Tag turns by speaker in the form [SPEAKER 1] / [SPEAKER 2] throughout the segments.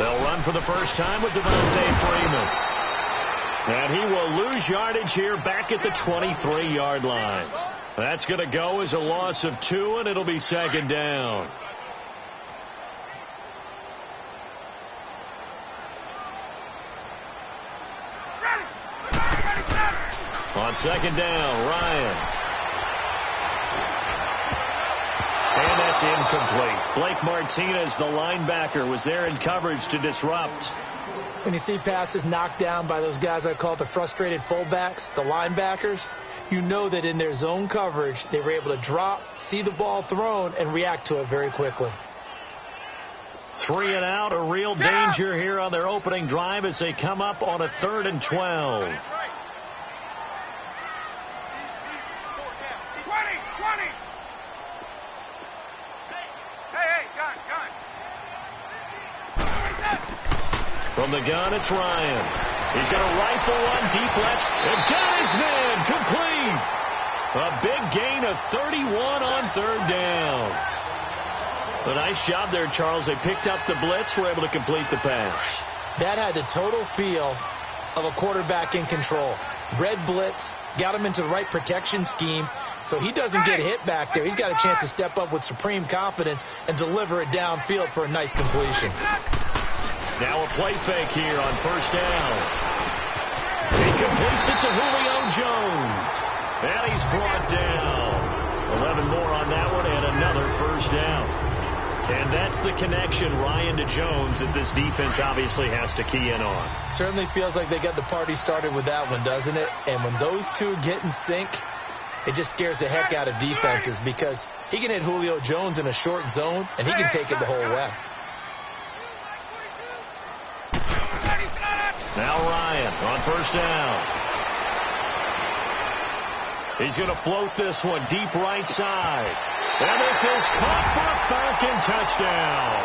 [SPEAKER 1] They'll run for the first time with Devontae Freeman. And he will lose yardage here back at the 23-yard line. That's going to go as a loss of 2, and it'll be second down. On second down, Ryan. And that's incomplete. Blake Martinez, the linebacker, was there in coverage to disrupt.
[SPEAKER 2] When you see passes knocked down by those guys I call the frustrated fullbacks, the linebackers, you know that in their zone coverage, they were able to drop, see the ball thrown, and react to it very quickly.
[SPEAKER 1] 3 and out, a real danger here on their opening drive as they come up on a 3rd and 12. From the gun, it's Ryan. He's going to rifle one deep left. And got his man complete. A big gain of 31 on 3rd down. A nice job there, Charles. They picked up the blitz, were able to complete the pass.
[SPEAKER 2] That had the total feel of a quarterback in control. Red blitz, got him into the right protection scheme, so he doesn't get hit back there. He's got a chance to step up with supreme confidence and deliver it downfield for a nice completion.
[SPEAKER 1] Now a play fake here on 1st down. He completes it to Julio Jones. And he's brought down. 11 more on that one and another 1st down. And that's the connection, Ryan to Jones, that this defense obviously has to key in on.
[SPEAKER 2] Certainly feels like they got the party started with that one, doesn't it? And when those two get in sync, it just scares the heck out of defenses because he can hit Julio Jones in a short zone, and he can take it the whole way.
[SPEAKER 1] Now Ryan on 1st down. He's going to float this one deep right side. And this is caught for a Falcon touchdown.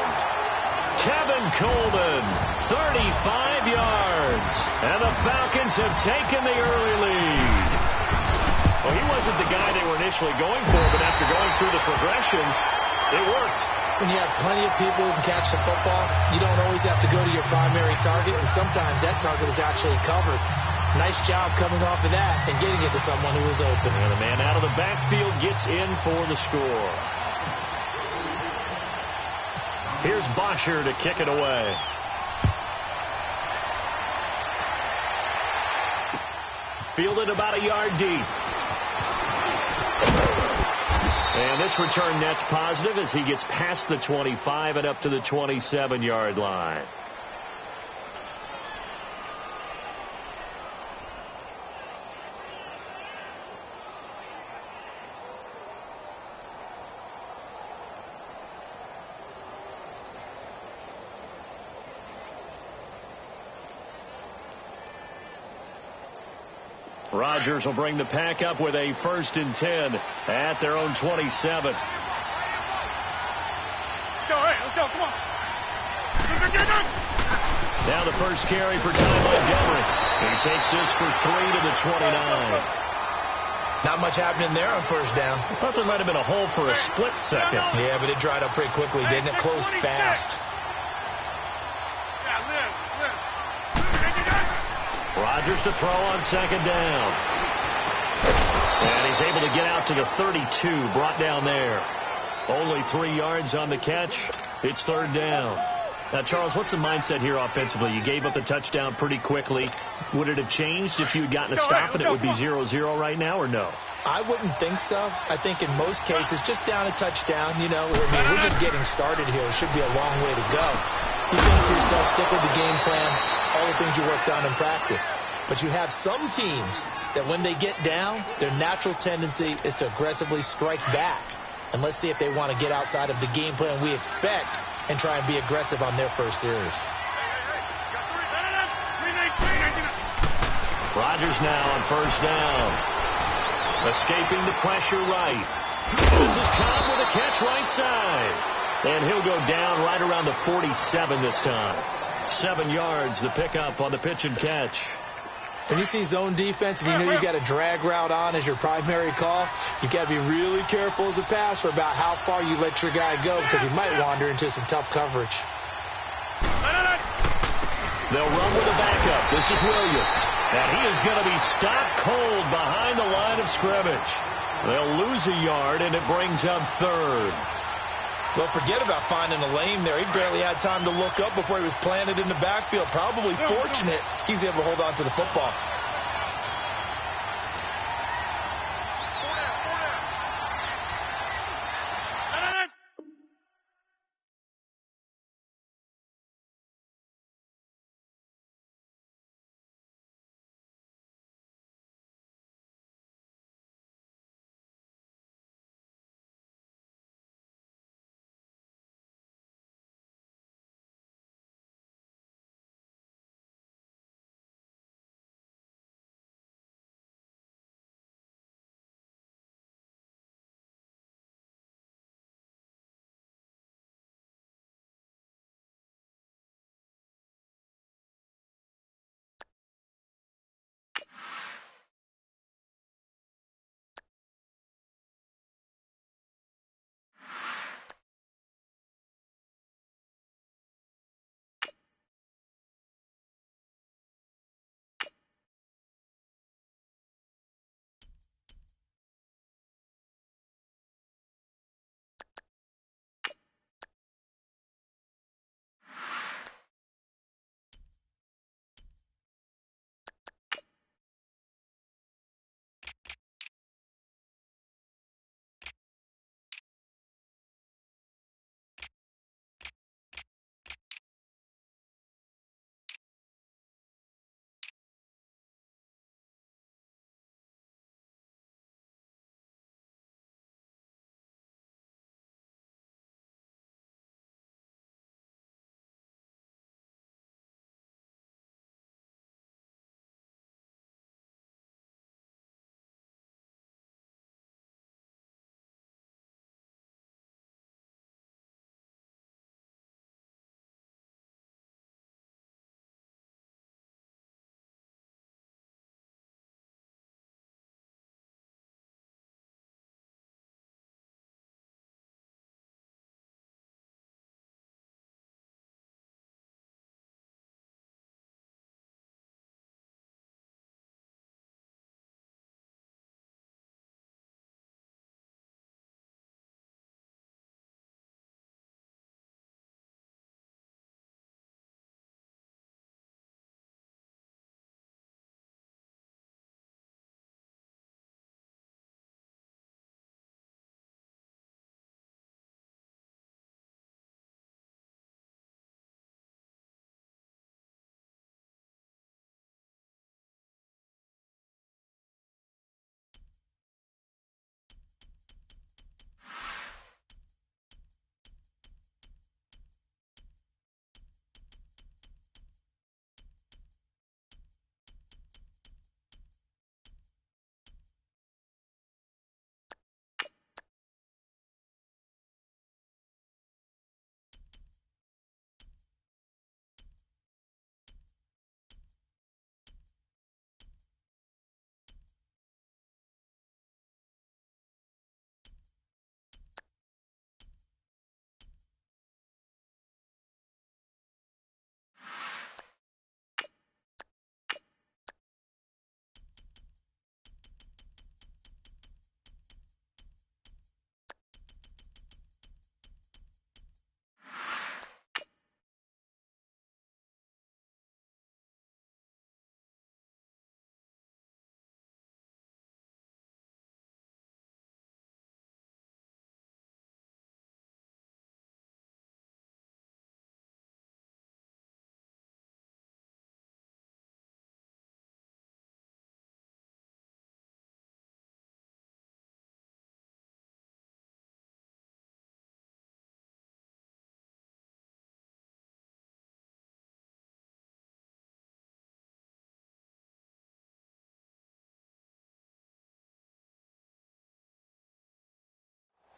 [SPEAKER 1] Kevin Coleman, 35 yards. And the Falcons have taken the early lead. Well, he wasn't the guy they were initially going for, but after going through the progressions, it worked.
[SPEAKER 2] When you have plenty of people who can catch the football, you don't always have to go to your primary target, and sometimes that target is actually covered. Nice job coming off of that and getting it to someone who is open.
[SPEAKER 1] And the man out of the backfield gets in for the score. Here's Bosher to kick it away. Fielded about a yard deep. And this return net's positive as he gets past the 25 and up to the 27-yard line. Rodgers will bring the pack up with a 1st and 10 at their own 27.
[SPEAKER 3] Let's go, come on.
[SPEAKER 1] Now the first carry for Ty Montgomery. He takes this for 3 to the 29.
[SPEAKER 2] Not much happening there on 1st down.
[SPEAKER 1] I thought there might have been a hole for a split second.
[SPEAKER 2] Yeah, but it dried up pretty quickly, didn't it? Closed fast.
[SPEAKER 1] Rodgers to throw on 2nd down. And he's able to get out to the 32, brought down there. Only 3 yards on the catch. It's 3rd down. Now, Charles, what's the mindset here offensively? You gave up the touchdown pretty quickly. Would it have changed if you had gotten a stop and it would be 0-0 right now, or no?
[SPEAKER 2] I wouldn't think so. I think in most cases, just down a touchdown, you know, I mean, we're just getting started here. It should be a long way to go. You think to yourself, stick with the game plan, all the things you worked on in practice. But you have some teams that when they get down, their natural tendency is to aggressively strike back. And let's see if they want to get outside of the game plan we expect and try and be aggressive on their first series.
[SPEAKER 1] Rodgers now on 1st down. Escaping the pressure right. This is Cobb with a catch right side. And he'll go down right around the 47 this time. 7 yards, the pickup on the pitch and catch.
[SPEAKER 2] When you see zone defense and you know you got a drag route on as your primary call, you got to be really careful as a passer about how far you let your guy go because he might wander into some tough coverage.
[SPEAKER 1] They'll run with a backup. This is Williams. And he is going to be stopped cold behind the line of scrimmage. They'll lose a yard, and it brings up third.
[SPEAKER 2] Well, forget about finding a lane there. He barely had time to look up before he was planted in the backfield. Probably fortunate he was able to hold on to the football.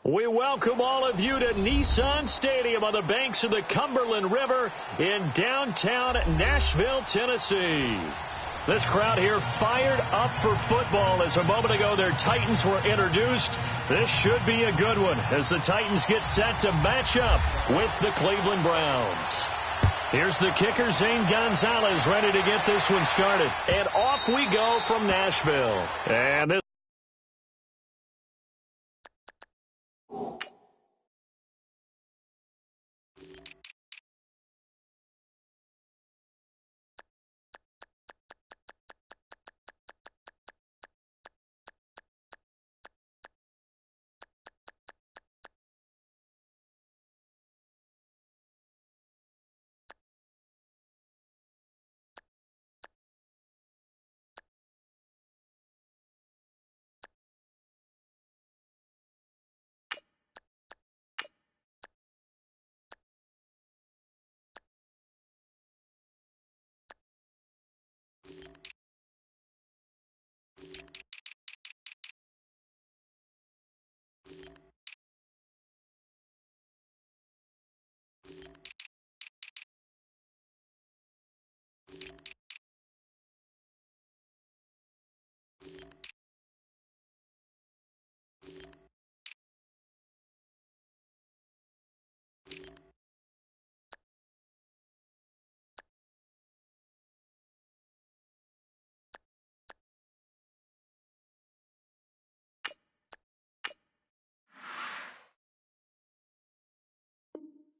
[SPEAKER 1] We welcome all of you to Nissan Stadium on the banks of the Cumberland River in downtown Nashville, Tennessee. This crowd here fired up for football as a moment ago their Titans were introduced. This should be a good one as the Titans get set to match up with the Cleveland Browns. Here's the kicker, Zane Gonzalez, ready to get this one started. And off we go from Nashville. And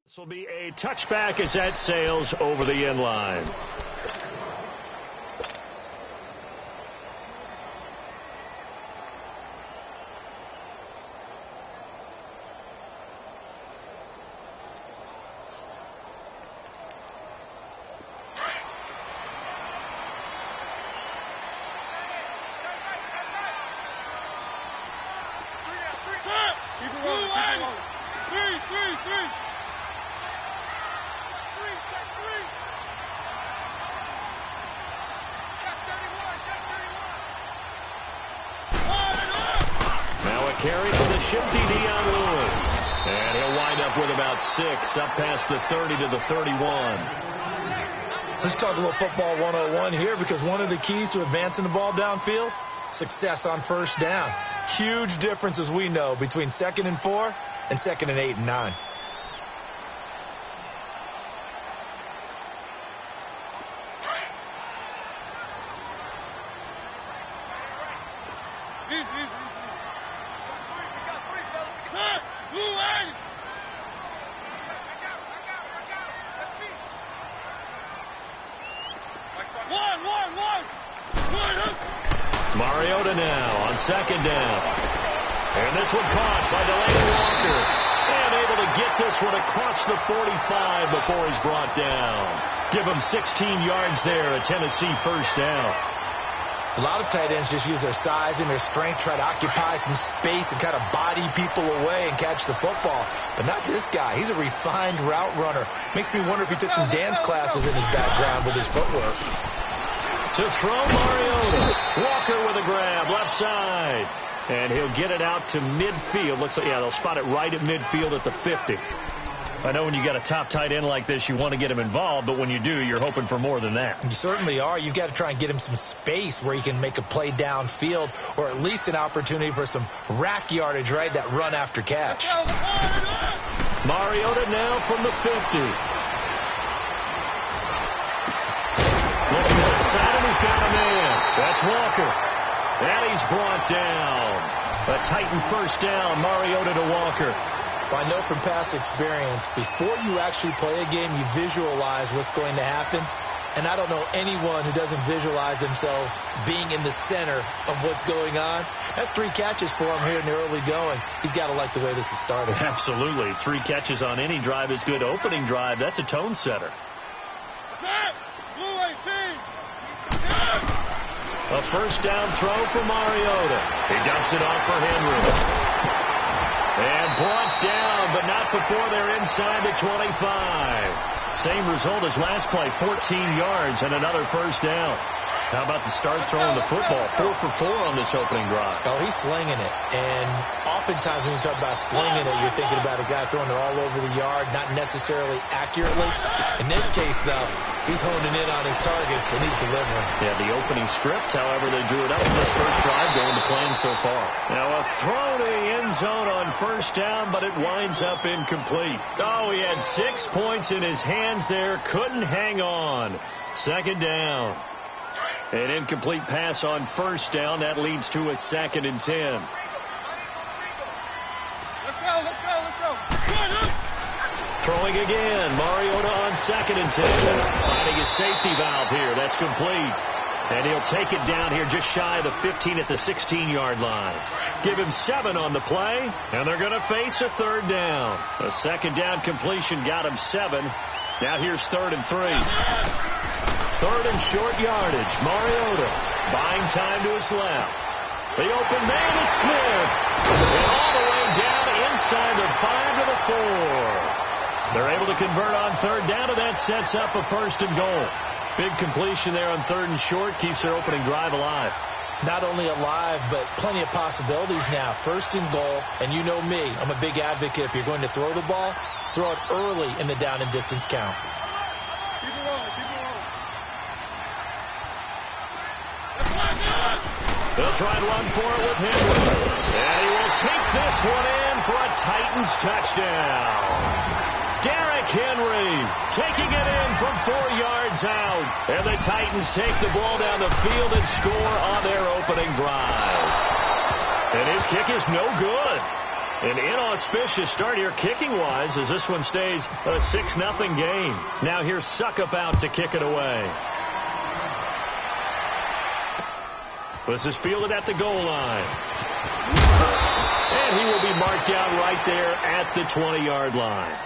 [SPEAKER 1] this will be a touchback as that sails over the end line. Carry for the shifty Dion Lewis. And he'll wind up with about 6, up past the 30 to the 31.
[SPEAKER 2] Let's talk a little football 101 here, because one of the keys to advancing the ball downfield, success on first down. Huge difference, as we know, between 2nd and 4 and 2nd and 8 and 9.
[SPEAKER 1] Mariota now on 2nd down. And this one caught by Delaney Walker. And able to get this one across the 45 before he's brought down. Give him 16 yards there, a Tennessee first down.
[SPEAKER 2] A lot of tight ends just use their size and their strength, try to occupy some space and kind of body people away and catch the football. But not this guy. He's a refined route runner. Makes me wonder if he took some dance classes in his background with his footwork.
[SPEAKER 1] To throw Mariota. Walker with a grab, left side. And he'll get it out to midfield. Looks like, yeah, they'll spot it right at midfield at the 50. I know when you got a top tight end like this, you want to get him involved, but when you do, you're hoping for more than that.
[SPEAKER 2] You certainly are. You've got to try and get him some space where he can make a play downfield, or at least an opportunity for some rack yardage, right? That run after catch.
[SPEAKER 1] Mariota now from the 50. Looking left side, and he's got a man. That's Walker. And he's brought down. A Titan first down, Mariota to Walker.
[SPEAKER 2] Well, I know from past experience, before you actually play a game, you visualize what's going to happen. And I don't know anyone who doesn't visualize themselves being in the center of what's going on. That's 3 catches for him here in the early going. He's got to like the way this is started.
[SPEAKER 1] Absolutely. 3 catches on any drive is good. Opening drive, that's a tone setter. A first down throw for Mariota. He dumps it off for Henry. And brought down, but not before they're inside the 25. Same result as last play, 14 yards and another first down. How about the start throwing the football? 4 for 4 on this opening drive.
[SPEAKER 2] Oh, he's slinging it. And oftentimes when you talk about slinging it, you're thinking about a guy throwing it all over the yard, not necessarily accurately. In this case, though, he's honing in on his targets, and he's delivering.
[SPEAKER 1] Yeah, the opening script, however, they drew it up in this first drive, going to plan
[SPEAKER 4] so far.
[SPEAKER 1] Now a throw to the end zone on first down, but it winds up incomplete. Oh, he had 6 points in his hands there. Couldn't hang on. Second down. An incomplete pass on first down. That leads to a 2nd and 10.
[SPEAKER 3] Let's go.
[SPEAKER 1] Throwing again. Mariota on 2nd and 10. Finding a safety valve here. That's complete. And he'll take it down here just shy of the 15 at the 16-yard line. Give him 7 on the play, and they're going to face a 3rd down. A 2nd down completion got him 7. Now here's 3rd and 3. 3rd and short yardage. Mariota buying time to his left. The open man is Smith. And all the way down inside the 5 to the 4. They're able to convert on 3rd down, and that sets up a 1st and goal. Big completion there on 3rd and short. Keeps their opening drive alive.
[SPEAKER 2] Not only alive, but plenty of possibilities now. 1st and goal, and you know me. I'm a big advocate. If you're going to throw the ball, throw it early in the down and distance count.
[SPEAKER 3] Keep it rolling.
[SPEAKER 1] They'll try and run for it with Henry. And he will take this one in for a Titans touchdown. Derrick Henry taking it in from 4 yards out. And the Titans take the ball down the field and score on their opening drive. And his kick is no good. An inauspicious start here kicking-wise as this one stays a 6-0 game. Now here's Suckup out to kick it away. This is fielded at the goal line. And he will be marked down right there at the 20-yard line.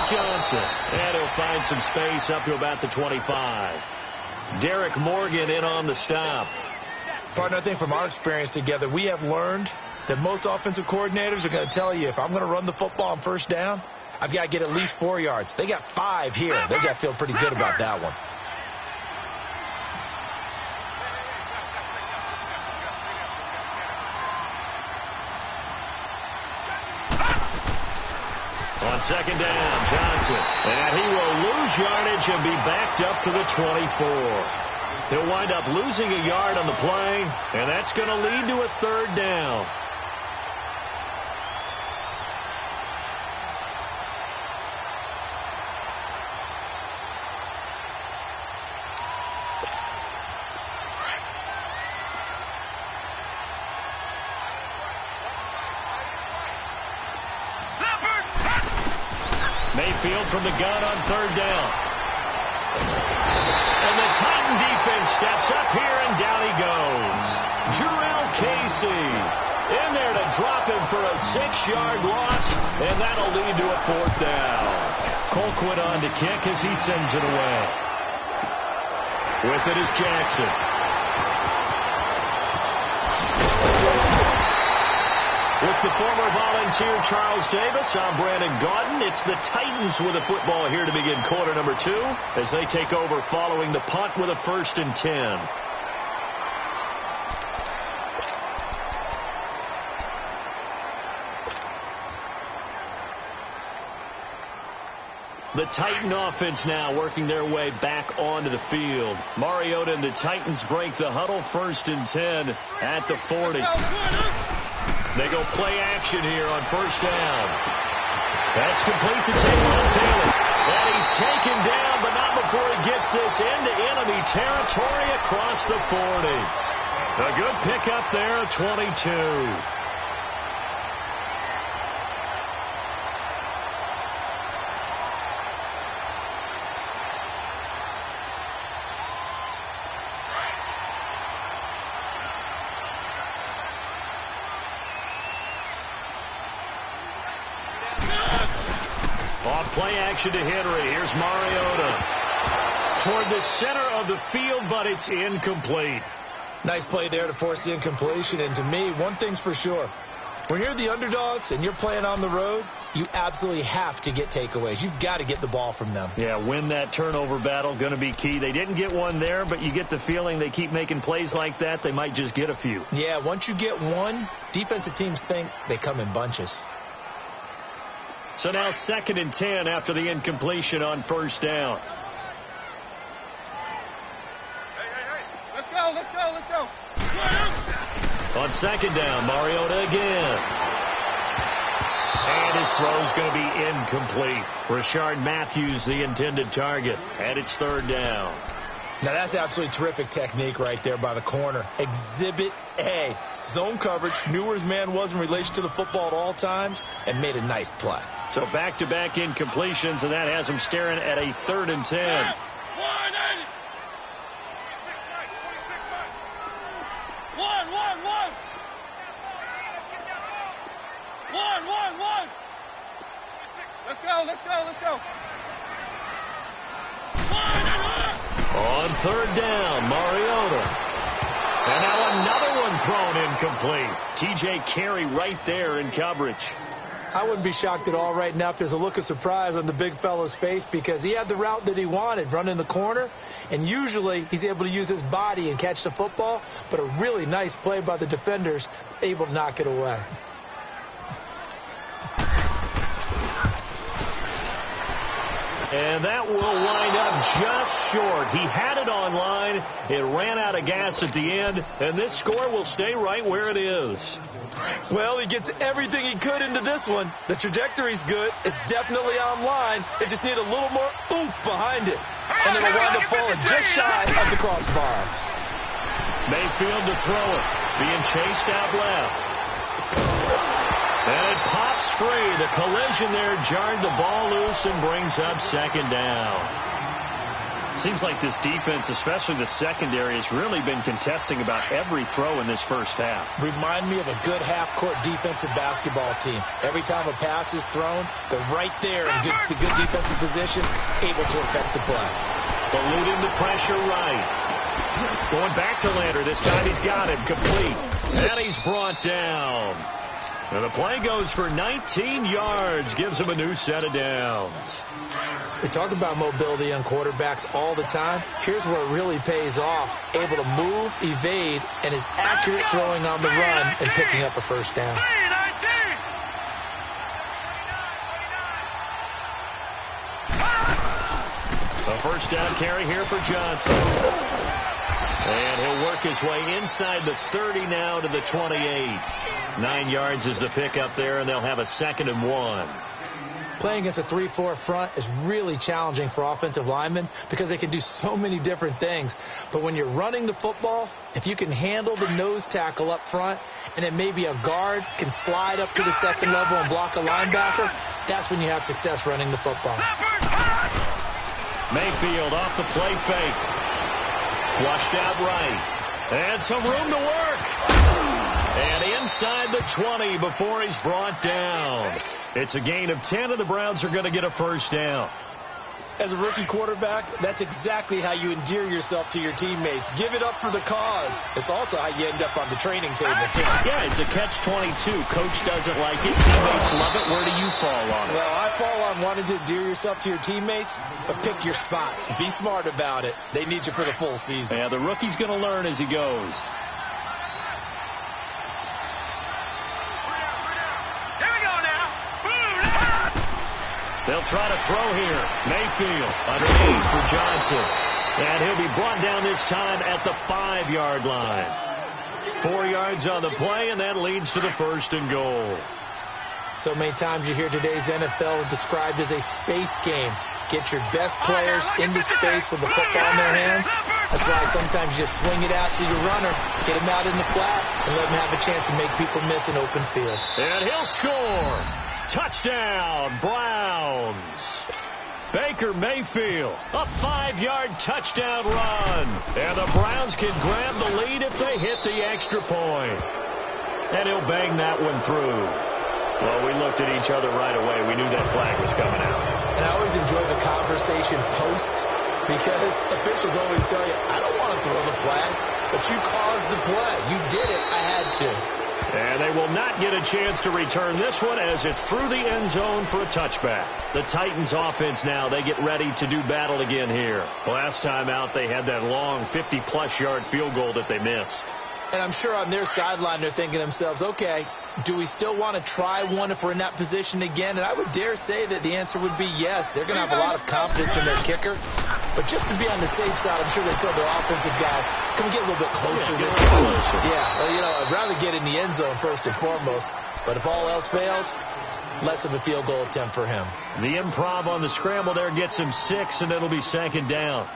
[SPEAKER 1] Johnson, and he'll find some space up to about the 25. Derek Morgan in on the stop.
[SPEAKER 2] Partner, I think from our experience together, we have learned that most offensive coordinators are going to tell you, if I'm going to run the football on 1st down, I've got to get at least 4 yards. They got 5 here. They've got to feel pretty good about that one.
[SPEAKER 1] On 2nd down, Johnson. And he will lose yardage and be backed up to the 24. He'll wind up losing a yard on the play, and that's going to lead to a 3rd down. Mayfield from the gun on 3rd down. And the Titan defense steps up here, and down he goes. Jurrell Casey in there to drop him for a 6-yard loss, and that'll lead to a 4th down. Colquitt on to kick as he sends it away. With it is Jackson. With the former Volunteer Charles Davis, I'm Brandon Gaudin. It's the Titans with a football here to begin quarter number 2 as they take over following the punt with a 1st and 10. The Titan offense now working their way back onto the field. Mariota and the Titans break the huddle, 1st and 10 at the 40. They go play action here on 1st down. That's complete to Taywan Taylor. And he's taken down, but not before he gets this into enemy territory across the 40. A good pickup there at 22. Play action to Henry. Here's Mariota. Toward the center of the field, but it's incomplete.
[SPEAKER 2] Nice play there to force the incompletion. And to me, one thing's for sure. When you're the underdogs and you're playing on the road, you absolutely have to get takeaways. You've got to get the ball from them.
[SPEAKER 1] Yeah, win that turnover battle, going to be key. They didn't get one there, but you get the feeling they keep making plays like that, they might just get a few.
[SPEAKER 2] Yeah, once you get one, defensive teams think they come in bunches.
[SPEAKER 1] So now 2nd and 10 after the incompletion on first down.
[SPEAKER 3] Hey. Let's go.
[SPEAKER 1] On 2nd down, Mariota again. And his throw's going to be incomplete. Rashard Matthews, the intended target. And it's 3rd down.
[SPEAKER 2] Now, that's absolutely terrific technique right there by the corner. Exhibit A. Zone coverage, knew where his man was in relation to the football at all times, and made a nice play.
[SPEAKER 1] So back-to-back incompletions, and that has him staring at a 3rd and 10.
[SPEAKER 3] 1. Let's go.
[SPEAKER 1] On 3rd down, Mariota. And now another one thrown incomplete. T.J. Carey right there in coverage.
[SPEAKER 2] I wouldn't be shocked at all right now if there's a look of surprise on the big fella's face, because he had the route that he wanted, running the corner, and usually he's able to use his body and catch the football, but a really nice play by the defenders, able to knock it away.
[SPEAKER 1] And that will wind up just short. He had it on line. It ran out of gas at the end, and this score will stay right where it is.
[SPEAKER 2] Well, he gets everything he could into this one. The trajectory's good. It's definitely on line. It just need a little more oomph behind it. And it'll wind up falling just shy of the crossbar.
[SPEAKER 1] Mayfield to throw it. Being chased out left. And it pops free. The collision there jarred the ball loose and brings up 2nd down. Seems like this defense, especially the secondary, has really been contesting about every throw in this first half.
[SPEAKER 2] Remind me of a good half-court defensive basketball team. Every time a pass is thrown, they're right there in good defensive position, able to affect the play.
[SPEAKER 1] Eluding the pressure right. Going back to Lander. This time he's got it. Complete. And he's brought down. And the play goes for 19 yards. Gives him a new set of downs.
[SPEAKER 2] They talk about mobility on quarterbacks all the time. Here's where it really pays off. Able to move, evade, and is accurate throwing on the run and picking up a first down.
[SPEAKER 1] A first down carry here for Johnson. And he'll work his way inside the 30 now to the 28. 9 yards is the pickup there, and they'll have a 2nd and 1.
[SPEAKER 2] Playing against a 3-4 front is really challenging for offensive linemen because they can do so many different things. But when you're running the football, if you can handle the nose tackle up front, and then maybe a guard can slide up to the 2nd level and block a linebacker, that's when you have success running the football.
[SPEAKER 1] Mayfield off the play fake. Flushed out right. And some room to work. And inside the 20 before he's brought down. It's a gain of 10, and the Browns are going to get a first down.
[SPEAKER 2] As a rookie quarterback, that's exactly how you endear yourself to your teammates. Give it up for the cause. It's also how you end up on the training table, too.
[SPEAKER 1] Yeah, it's a catch-22. Coach doesn't like it. Teammates love it. Where do you fall on it?
[SPEAKER 2] Well, I fall on wanting to endear yourself to your teammates, but pick your spots. Be smart about it. They need you for the full season.
[SPEAKER 1] Yeah, the rookie's going to learn as he goes. They'll try to throw here. Mayfield underneath for Johnson. And he'll be brought down this time at the 5-yard line. 4 yards on the play, and that leads to the 1st and goal.
[SPEAKER 2] So many times you hear today's NFL described as a space game. Get your best players into space with the football in their hands. That's why sometimes you just swing it out to your runner, get him out in the flat, and let him have a chance to make people miss an open field.
[SPEAKER 1] And he'll score. Touchdown, Browns. Baker Mayfield, a 5-yard touchdown run. And the Browns can grab the lead if they hit the extra point. And he'll bang that one through. Well, we looked at each other right away. We knew that flag was coming out.
[SPEAKER 2] And I always enjoy the conversation post, because officials always tell you, I don't want to throw the flag, but you caused the play. You did it. I had to.
[SPEAKER 1] And they will not get a chance to return this one as it's through the end zone for a touchback. The Titans offense now, they get ready to do battle again here. Last time out, they had that long 50-plus yard field goal that they missed.
[SPEAKER 2] And I'm sure on their sideline they're thinking to themselves, okay, do we still want to try one if we're in that position again? And I would dare say that the answer would be yes. They're going to have a lot of confidence in their kicker. But just to be on the safe side, I'm sure they told their offensive guys, can we get a little bit closer this time? Yeah, well, you know, I'd rather get in the end zone first and foremost. But if all else fails, less of a field goal attempt for him.
[SPEAKER 1] The improv on the scramble there gets him 6, and it'll be 2nd down.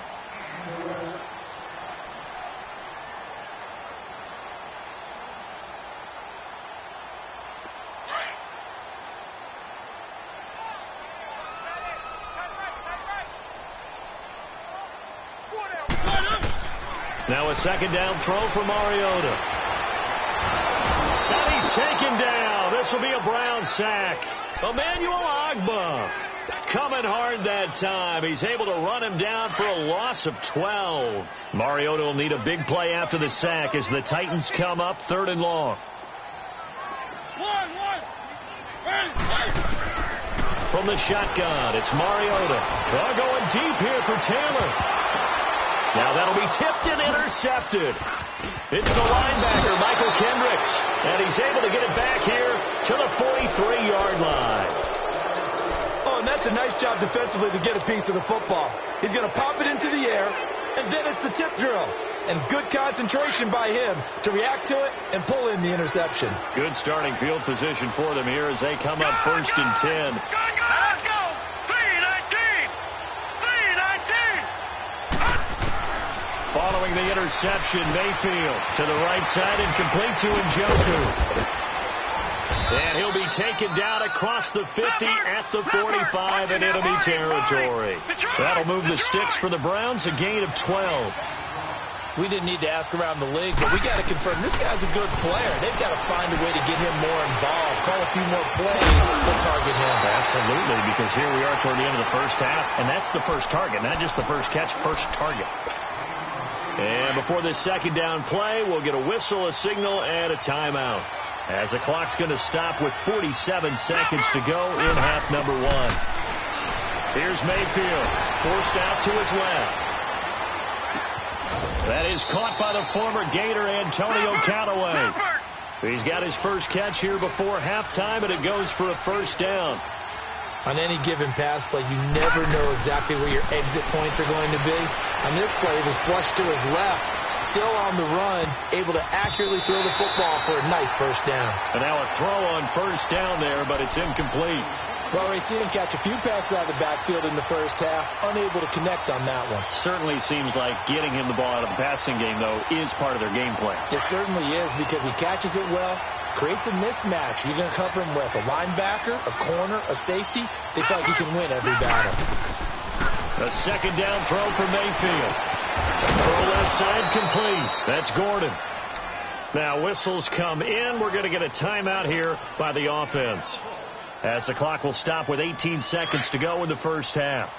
[SPEAKER 1] Now a 2nd down throw for Mariota. And he's taken down. This will be a Brown sack. Emmanuel Ogbah coming hard that time. He's able to run him down for a loss of 12. Mariota will need a big play after the sack as the Titans come up 3rd and long. From the shotgun, it's Mariota. They're going deep here for Taylor. Now that'll be tipped and intercepted. It's the linebacker, Michael Kendricks, and he's able to get it back here to the 43-yard line.
[SPEAKER 2] Oh, and that's a nice job defensively to get a piece of the football. He's going to pop it into the air, and then it's the tip drill. And good concentration by him to react to it and pull in the interception.
[SPEAKER 1] Good starting field position for them here as they come up 1st and 10.
[SPEAKER 3] Let's go! 3-19! 3-19!
[SPEAKER 1] Following the interception, Mayfield to the right side and complete to Njoku. And he'll be taken down across the 50 at the 45 in enemy territory. That'll move the sticks for the Browns, a gain of 12.
[SPEAKER 2] We didn't need to ask around the league, but we got to confirm this guy's a good player. They've got to find a way to get him more involved, call a few more plays, and target him.
[SPEAKER 1] Absolutely, because here we are toward the end of the first half, and that's the first target, not just the first catch, first target. And before this 2nd down play, we'll get a whistle, a signal, and a timeout. As the clock's going to stop with 47 seconds to go in half number 1. Here's Mayfield, forced out to his left. That is caught by the former Gator Antonio Callaway. He's got his first catch here before halftime, and it goes for a 1st down.
[SPEAKER 2] On any given pass play, you never know exactly where your exit points are going to be. On this play, he was flushed to his left, still on the run, able to accurately throw the football for a nice 1st down.
[SPEAKER 1] And now a throw on 1st down there, but it's incomplete.
[SPEAKER 2] Well, we've seen him catch a few passes out of the backfield in the first half, unable to connect on that one.
[SPEAKER 1] Certainly seems like getting him the ball out of the passing game, though, is part of their game plan.
[SPEAKER 2] It certainly is because he catches it well, creates a mismatch. You're going to cover him with a linebacker, a corner, a safety. They feel like he can win every battle.
[SPEAKER 1] A 2nd down throw for Mayfield. Throw left side complete. That's Gordon. Now whistles come in. We're going to get a timeout here by the offense, as the clock will stop with 18 seconds to go in the first half.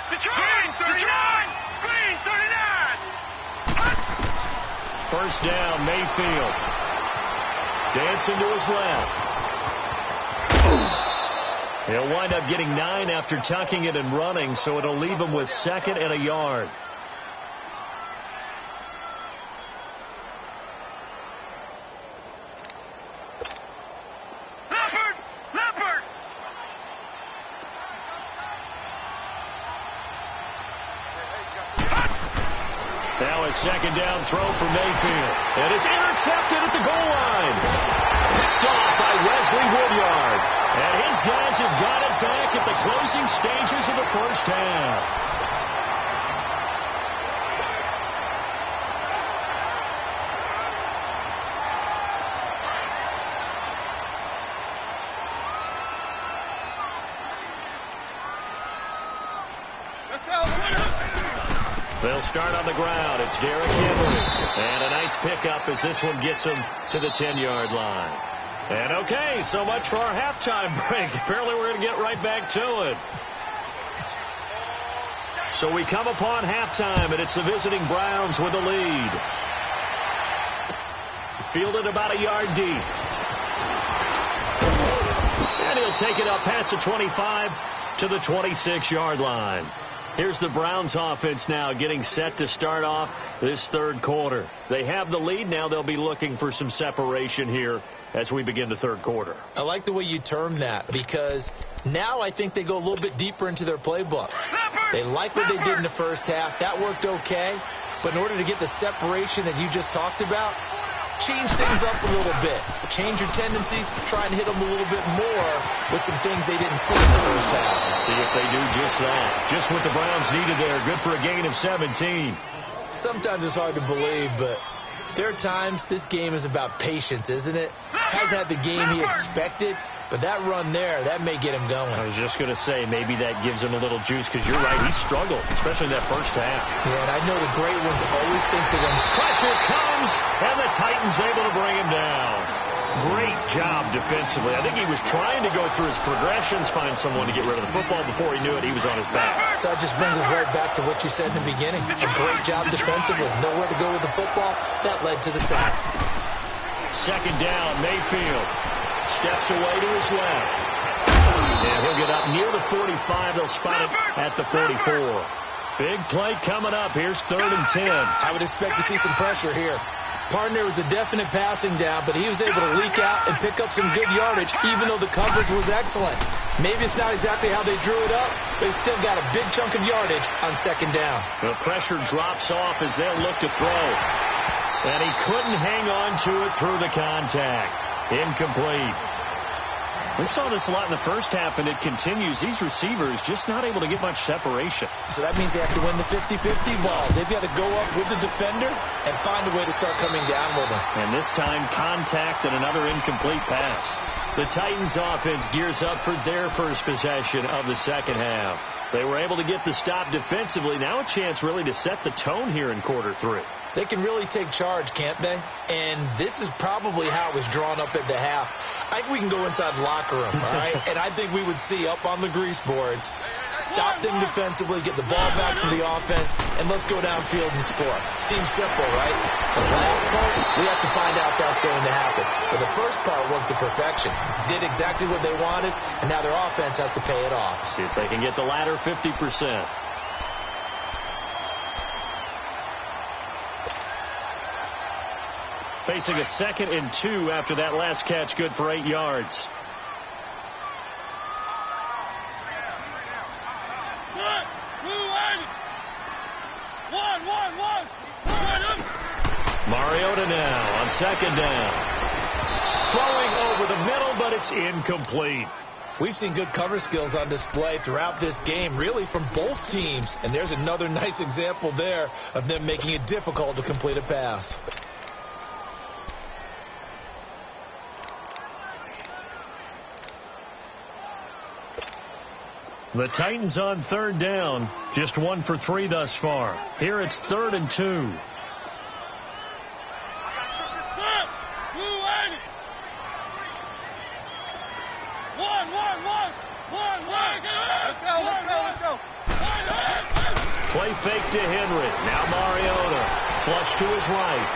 [SPEAKER 3] Green 39! Green 39!
[SPEAKER 1] 1st down, Mayfield. Dancing to his left. He'll wind up getting 9 after tucking it and running, so it'll leave him with 2nd and a yard. Now a 2nd down throw for Mayfield. And it's intercepted at the goal line. Picked off by Wesley Woodyard. And his guys have got it back at the closing stages of the first half. They'll start on the ground. It's Derrick Henry. And a nice pickup as this one gets him to the 10-yard line. And okay, so much for our halftime break. Apparently we're going to get right back to it. So we come upon halftime, and it's the visiting Browns with the lead. Fielded about a yard deep. And he'll take it up past the 25 to the 26-yard line. Here's the Browns offense now getting set to start off this third quarter. They have the lead. Now they'll be looking for some separation here as we begin the third quarter.
[SPEAKER 2] I like the way you term that, because now I think they go a little bit deeper into their playbook. They like what they did in the first half. That worked okay. But in order to get the separation that you just talked about, change things up a little bit. Change your tendencies. Try and hit them a little bit more with some things they didn't see in the first half.
[SPEAKER 1] See if they do just that. Just what the Browns needed there. Good for a gain of 17.
[SPEAKER 2] Sometimes it's hard to believe, but there are times this game is about patience, isn't it? Hasn't had the game he expected, but that run there, that may get him going.
[SPEAKER 1] I was just going to say, maybe that gives him a little juice, because you're right, he struggled, especially in that first half.
[SPEAKER 2] Yeah, and I know the great ones always think to them.
[SPEAKER 1] Pressure comes, and the Titans able to bring him down. Great job defensively. I think he was trying to go through his progressions, find someone to get rid of the football. Before he knew it, he was on his back.
[SPEAKER 2] So that just brings us right back to what you said in the beginning. A great job defensively. Nowhere to go with the football. That led to the sack.
[SPEAKER 1] Second down, Mayfield steps away to his left. And he'll get up near the 45. They'll spot it at the 44. Big play coming up. Here's 3rd and 10.
[SPEAKER 2] I would expect to see some pressure here. Partner was a definite passing down, but he was able to leak out and pick up some good yardage, even though the coverage was excellent. Maybe it's not exactly how they drew it up, but he still got a big chunk of yardage on second down.
[SPEAKER 1] The pressure drops off as they'll look to throw. And he couldn't hang on to it through the contact. Incomplete. We saw this a lot in the first half, and it continues. These receivers just not able to get much separation.
[SPEAKER 2] So that means they have to win the 50-50 balls. They've got to go up with the defender and find a way to start coming down with them.
[SPEAKER 1] And this time, contact and another incomplete pass. The Titans offense gears up for their first possession of the second half. They were able to get the stop defensively. Now a chance really to set the tone here in quarter 3.
[SPEAKER 2] They can really take charge, can't they? And this is probably how it was drawn up at the half. I think we can go inside the locker room, all right? And I think we would see up on the grease boards, stop them defensively, get the ball back from the offense, and let's go downfield and score. Seems simple, right? The last part, we have to find out if that's going to happen. But the first part worked to perfection. Did exactly what they wanted, and now their offense has to pay it off.
[SPEAKER 1] See if they can get the latter 50%. Facing a 2nd and 2 after that last catch, good for 8 yards. Mariota now on second down. Throwing over the middle, but it's incomplete.
[SPEAKER 2] We've seen good cover skills on display throughout this game, really from both teams. And there's another nice example there of them making it difficult to complete a pass.
[SPEAKER 1] The Titans on 3rd down, just 1 for 3 thus far. Here it's 3rd and 2. Play fake to Henry. Now Mariota. Flush to his right.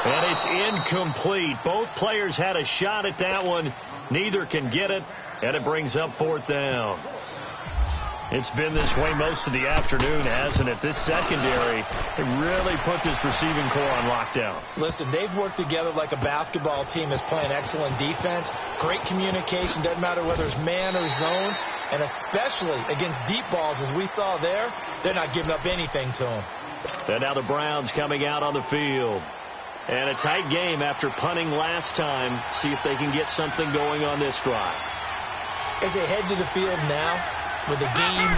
[SPEAKER 1] And it's incomplete. Both players had a shot at that one. Neither can get it. And it brings up 4th down. It's been this way most of the afternoon, hasn't it? This secondary really put this receiving core on lockdown.
[SPEAKER 2] Listen, they've worked together like a basketball team that's playing excellent defense. Great communication. Doesn't matter whether it's man or zone. And especially against deep balls, as we saw there, they're not giving up anything to them.
[SPEAKER 1] And now the Browns coming out on the field. And a tight game after punting last time. See if they can get something going on this drive.
[SPEAKER 2] As they head to the field now, with the game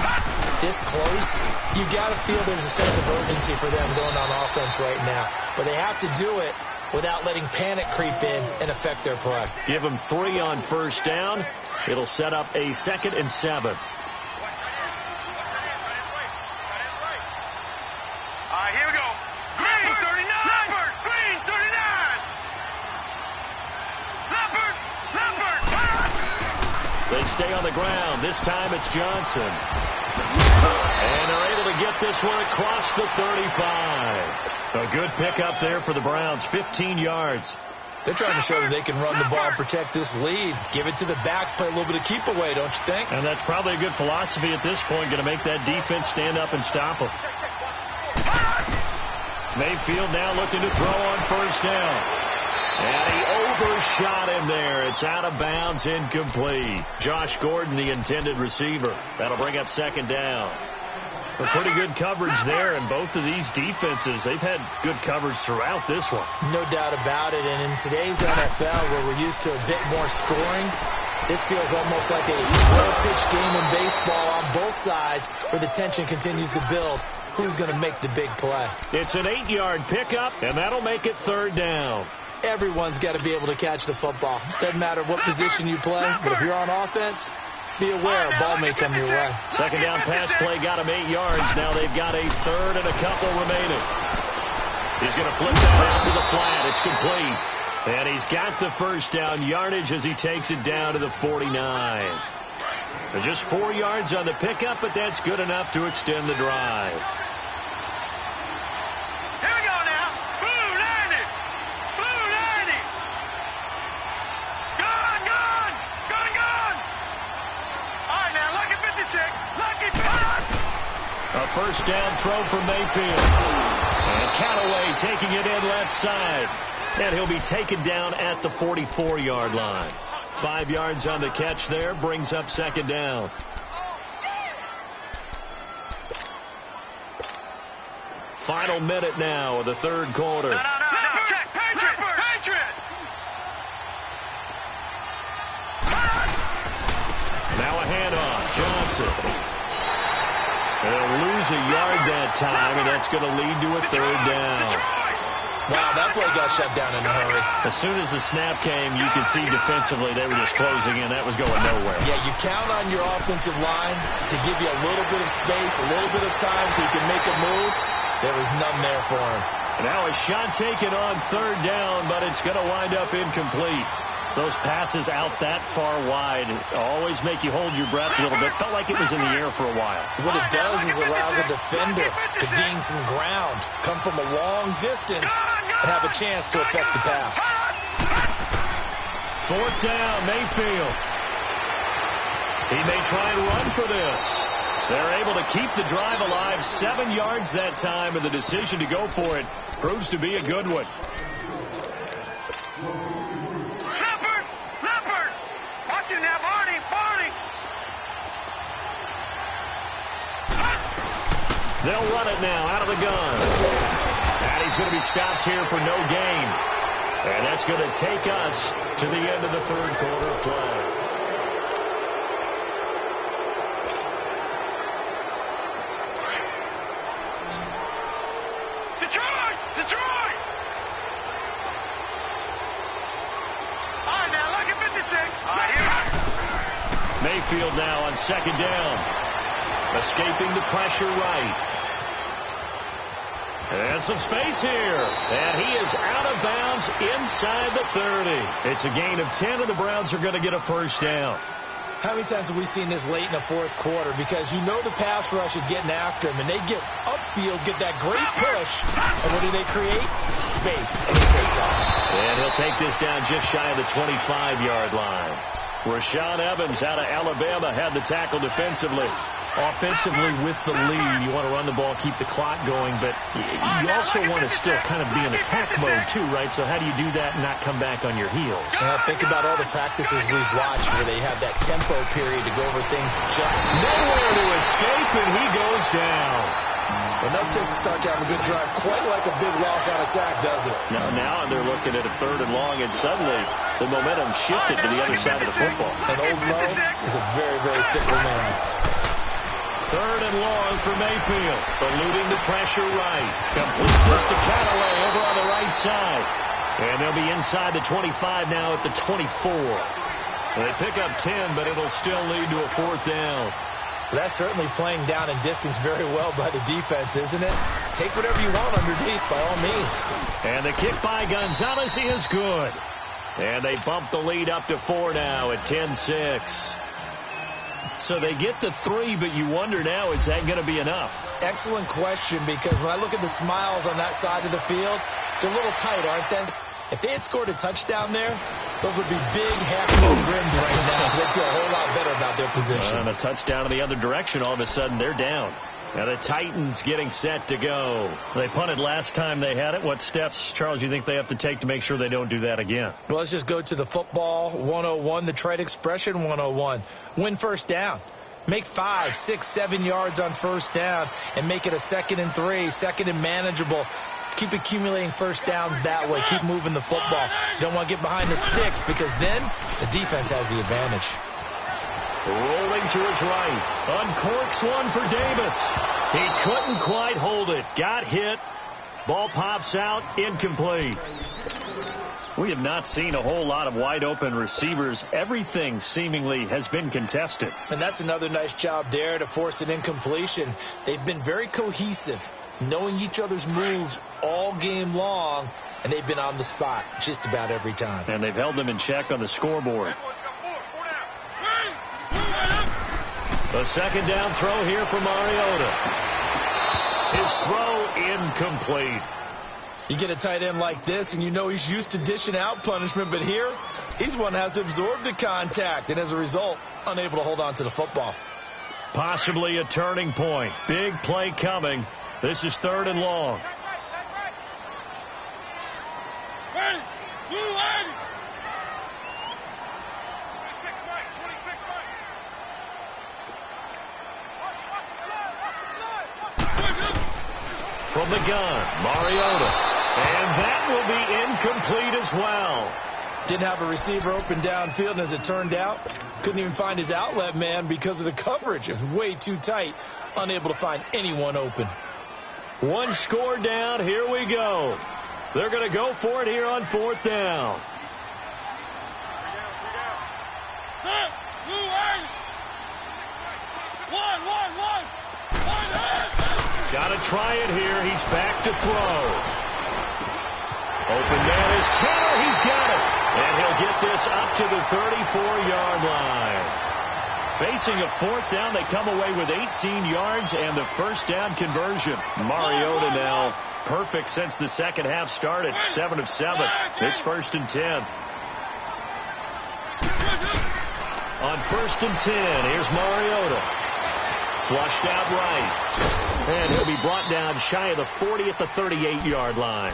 [SPEAKER 2] this close, you got to feel there's a sense of urgency for them going on offense right now. But they have to do it without letting panic creep in and affect their play.
[SPEAKER 1] Give them 3 on 1st down. It'll set up a 2nd and 7.
[SPEAKER 3] Here we go. Green 39. Leopard. Green 39. Leopard. Leopard.
[SPEAKER 1] They stay on the ground. This time it's Johnson. And they're able to get this one across the 35. A good pickup there for the Browns, 15 yards.
[SPEAKER 2] They're trying to show that they can run the ball and protect this lead. Give it to the backs, play a little bit of keep away, don't you think?
[SPEAKER 1] And that's probably a good philosophy at this point, going to make that defense stand up and stop them. Mayfield now looking to throw on first down. And he overshot him there. It's out of bounds, incomplete. Josh Gordon, the intended receiver. That'll bring up second down. A pretty good coverage there, and both of these defenses, they've had good coverage throughout this one.
[SPEAKER 2] No doubt about it, and in today's NFL, where we're used to a bit more scoring, this feels almost like a well-pitched game in baseball on both sides, where the tension continues to build. Who's going to make the big play?
[SPEAKER 1] It's an 8-yard pickup, and that'll make it third down.
[SPEAKER 2] Everyone's got to be able to catch the football. Doesn't matter what position you play, but if you're on offense, be aware a ball may come your way.
[SPEAKER 1] Second down pass play got him 8 yards. Now they've got a third and a couple remaining. He's going to flip that out to the flat. It's complete. And he's got the first down yardage as he takes it down to the 49. Just 4 yards on the pickup, but that's good enough to extend the drive.
[SPEAKER 3] Here we go now. Blue 90. Blue 90. Gone, gone. Gone, gone. All right, now, lucky 56. Lucky 56.
[SPEAKER 1] A first down throw for Mayfield. And Callaway taking it in left side. And he'll be taken down at the 44-yard line. 5 yards on the catch there, brings up second down. Final minute now of the third quarter.
[SPEAKER 3] No. Check. Patriot.
[SPEAKER 1] Now a handoff. Johnson. They'll lose a yard that time, and that's going to lead to a third down.
[SPEAKER 2] Wow, that play got shut down in a hurry.
[SPEAKER 1] As soon as the snap came, you could see defensively they were just closing in. That was going nowhere.
[SPEAKER 2] Yeah, you count on your offensive line to give you a little bit of space, a little bit of time so you can make a move. There was none there for him.
[SPEAKER 1] And now a shot taken on third down, but it's going to wind up incomplete. Those passes out that far wide always make you hold your breath a little bit. Felt like it was in the air for a while.
[SPEAKER 2] What it does is allows a defender to gain some ground, come from a long distance, and have a chance to affect the pass.
[SPEAKER 1] Fourth down, Mayfield. He may try and run for this. They're able to keep the drive alive. 7 yards that time, and the decision to go for it proves to be a good one.
[SPEAKER 3] Leopard. Watch it now, Barney.
[SPEAKER 1] They'll run it now out of the gun. And he's going to be stopped here for no gain. And that's going to take us to the end of the third quarter of play.
[SPEAKER 3] Detroit! All right, now, look at 56. All right, here.
[SPEAKER 1] Mayfield now on second down. Escaping the pressure right. And some space here. And he is out of bounds inside the 30. It's a gain of 10, and the Browns are going to get a first down.
[SPEAKER 2] How many times have we seen this late in the fourth quarter? Because you know the pass rush is getting after him, and they get upfield, get that great push, and what do they create? Space, and he takes off.
[SPEAKER 1] And he'll take this down just shy of the 25-yard line. Rashaan Evans out of Alabama had the tackle defensively. Offensively with the lead, you want to run the ball, keep the clock going, but you also want to still kind of be in attack mode too, right? So how do you do that and not come back on your heels?
[SPEAKER 2] Think about all the practices we've watched where they have that tempo period to go over things just
[SPEAKER 1] nowhere to escape, and he goes down.
[SPEAKER 2] Enough takes to start to have a good drive, quite like a big loss on a sack, does it?
[SPEAKER 1] Now they're looking at a third and long, and suddenly the momentum shifted to the other side of the football.
[SPEAKER 2] And Old Mo is a very, very fickle man.
[SPEAKER 1] Third and long for Mayfield. Eluding the pressure right. Completes this to Callaway over on the right side. And they'll be inside the 25 now at the 24. They pick up 10, but it'll still lead to a fourth down.
[SPEAKER 2] Well, that's certainly playing down in distance very well by the defense, isn't it? Take whatever you want underneath, by all means.
[SPEAKER 1] And the kick by Gonzalez is good. And they bump the lead up to 4 now at 10-6. So they get to 3, but you wonder now, is that going to be enough?
[SPEAKER 2] Excellent question, because when I look at the smiles on that side of the field, they're a little tight, aren't they? If they had scored a touchdown there, those would be big, happy grins right now. They feel a whole lot better about their position.
[SPEAKER 1] And a touchdown in the other direction, all of a sudden they're down. Now the Titans getting set to go. They punted last time they had it. What steps, Charles, you think they have to take to make sure they don't do that again?
[SPEAKER 2] Well, let's just go to the football 101, the trade expression 101. Win first down. Make 5, 6, 7 yards on first down and make it a 2nd and 3, 2nd and manageable. Keep accumulating first downs that way. Keep moving the football. You don't want to get behind the sticks because then the defense has the advantage.
[SPEAKER 1] Rolling to his right. Uncorks one for Davis. He couldn't quite hold it. Got hit. Ball pops out. Incomplete. We have not seen a whole lot of wide open receivers. Everything seemingly has been contested.
[SPEAKER 2] And that's another nice job there to force an incompletion. They've been very cohesive, knowing each other's moves all game long, and they've been on the spot just about every time.
[SPEAKER 1] And they've held them in check on the scoreboard. The 2nd down throw here for Mariota. His throw incomplete.
[SPEAKER 2] You get a tight end like this, and you know he's used to dishing out punishment, but here, he's one that has to absorb the contact, and as a result, unable to hold on to the football.
[SPEAKER 1] Possibly a turning point. Big play coming. This is 3rd and long. From the gun, Mariota. And that will be incomplete as well.
[SPEAKER 2] Didn't have a receiver open downfield, and as it turned out, couldn't even find his outlet man because of the coverage. It was way too tight, unable to find anyone open.
[SPEAKER 1] 1 score down. Here we go. They're going to go for it here on 4th down. Got to try it here. He's back to throw. Open man is Tanner. He's got it. And he'll get this up to the 34-yard line. Facing a 4th down, they come away with 18 yards and the first down conversion. Mariota now perfect since the second half started. 7 of 7. It's 1st and 10. On 1st and 10, here's Mariota. Flushed out right. And he'll be brought down shy of the 40 at the 38-yard line.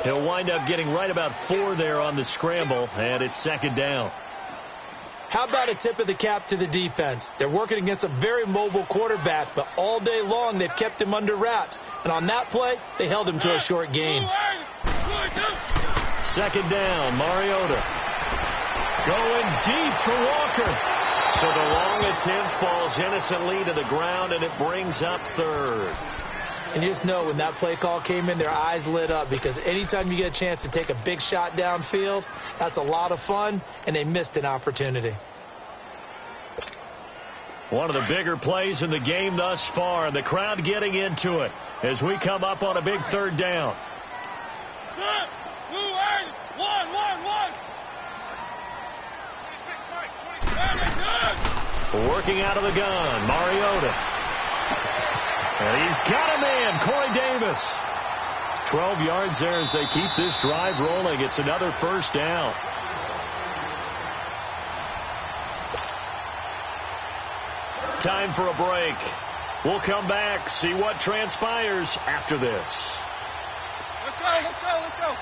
[SPEAKER 1] He'll wind up getting right about 4 there on the scramble, and it's 2nd down.
[SPEAKER 2] How about a tip of the cap to the defense? They're working against a very mobile quarterback, but all day long they've kept him under wraps. And on that play, they held him to a short gain.
[SPEAKER 1] 2nd down, Mariota. Going deep for Walker. So the long attempt falls innocently to the ground, and it brings up 3rd.
[SPEAKER 2] And you just know when that play call came in, their eyes lit up, because anytime you get a chance to take a big shot downfield, that's a lot of fun, and they missed an opportunity.
[SPEAKER 1] One of the bigger plays in the game thus far, and the crowd getting into it as we come up on a big 3rd down. Working out of the gun, Mariota. And he's got a man, Corey Davis. 12 yards there as they keep this drive rolling. It's another first down. Time for a break. We'll come back, see what transpires after this.
[SPEAKER 3] Let's go, let's go, let's go.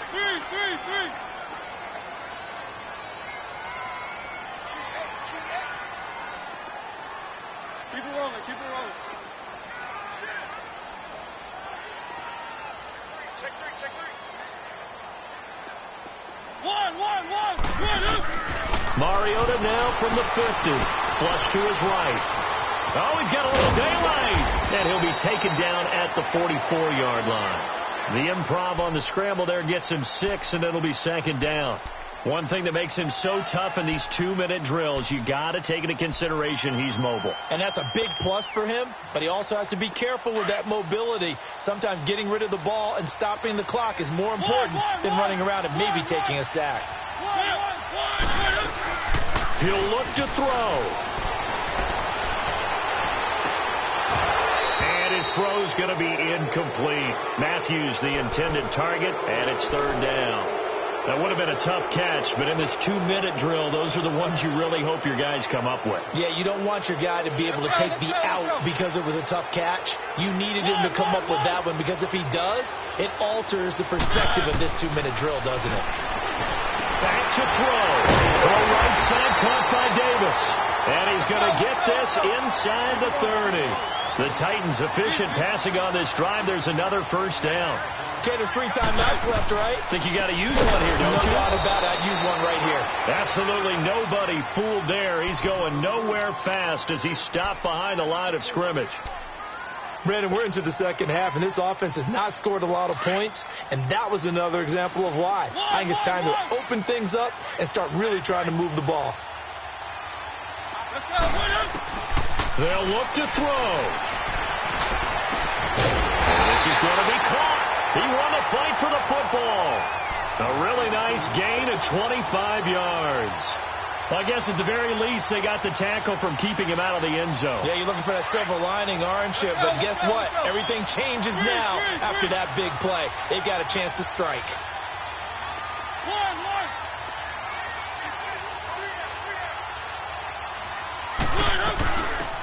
[SPEAKER 3] Three. Keep it rolling, keep it rolling. Check three. One.
[SPEAKER 1] Mariota now from the 50. Flush to his right. Oh, he's got a little daylight. And he'll be taken down at the 44-yard line. The improv on the scramble there gets him 6, and it'll be 2nd down. One thing that makes him so tough in these 2-minute drills, you got to take into consideration he's mobile.
[SPEAKER 2] And that's a big plus for him, but he also has to be careful with that mobility. Sometimes getting rid of the ball and stopping the clock is more important than running around and maybe taking a sack.
[SPEAKER 1] He'll look to throw. And his throw's going to be incomplete. Matthews the intended target, and it's third down. That would have been a tough catch, but in this 2-minute drill, those are the ones you really hope your guys come up with.
[SPEAKER 2] Yeah, you don't want your guy to be able to take the out because it was a tough catch. You needed him to come up with that one, because if he does, it alters the perspective of this 2-minute drill, doesn't it?
[SPEAKER 1] Back to throw. Throw right side, caught by Davis. And he's going to get this inside the 30. The Titans efficient passing on this drive. There's another first down.
[SPEAKER 2] Okay, there's 3 timeouts left, right?
[SPEAKER 1] Think you got to use one here, don't you?
[SPEAKER 2] No doubt about it. I'd use one right here.
[SPEAKER 1] Absolutely nobody fooled there. He's going nowhere fast as he stopped behind the line of scrimmage.
[SPEAKER 2] Brandon, we're into the second half, and this offense has not scored a lot of points, and that was another example of why. I think it's time to open things up and start really trying to move the ball.
[SPEAKER 1] They'll look to throw. And this is going to be caught. He won the fight for the football. A really nice gain of 25 yards. Well, I guess at the very least, they got the tackle from keeping him out of the end zone.
[SPEAKER 2] Yeah, you're looking for that silver lining, aren't you? But guess what? Everything changes now after that big play. They've got a chance to strike.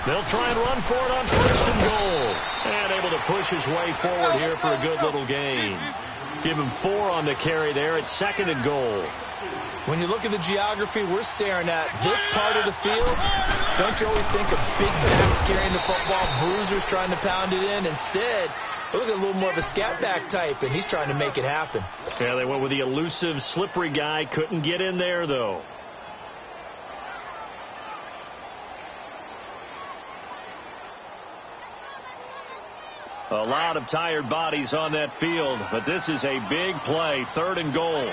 [SPEAKER 1] They'll try and run for it on first and goal. And able to push his way forward here for a good little gain. Give him 4 on the carry there at second and goal.
[SPEAKER 2] When you look at the geography we're staring at, this part of the field, don't you always think of big backs carrying the football, bruisers trying to pound it in? Instead, look at a little more of a scat back type, and he's trying to make it happen.
[SPEAKER 1] Yeah, they went with the elusive, slippery guy. Couldn't get in there, though. A lot of tired bodies on that field, but this is a big play. Third and goal.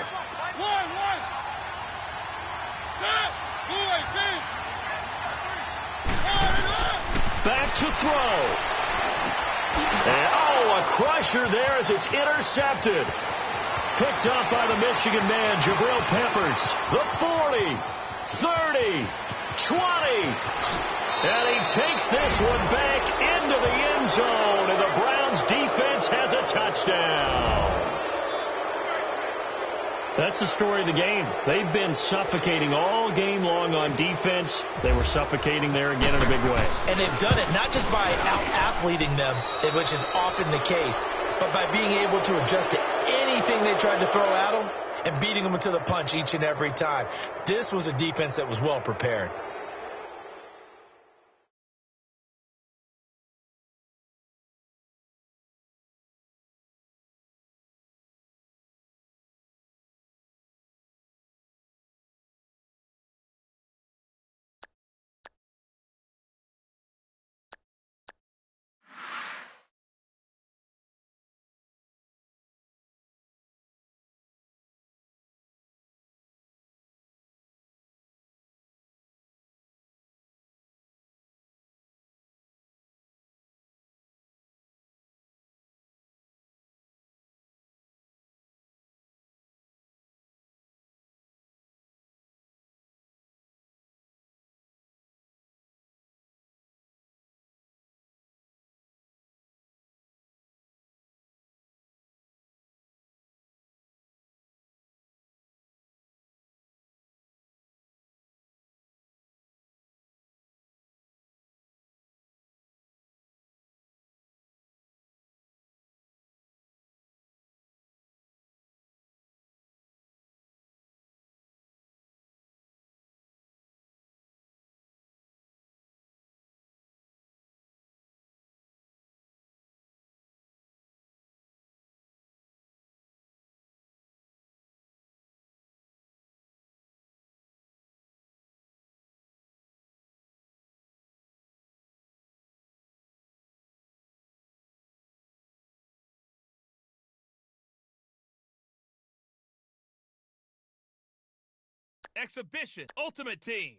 [SPEAKER 1] Back to throw. And, a crusher there as it's intercepted. Picked up by the Michigan man, Jabril Peppers. The 40, 30, 20. And he takes this one back into the end zone, and the Browns defense has a touchdown. That's the story of the game. They've been suffocating all game long on defense. They were suffocating there again in a big way.
[SPEAKER 2] And they've done it not just by out-athleting them, which is often the case, but by being able to adjust to anything they tried to throw at them and beating them to the punch each and every time. This was a defense that was well prepared.
[SPEAKER 4] Exhibition Ultimate Team.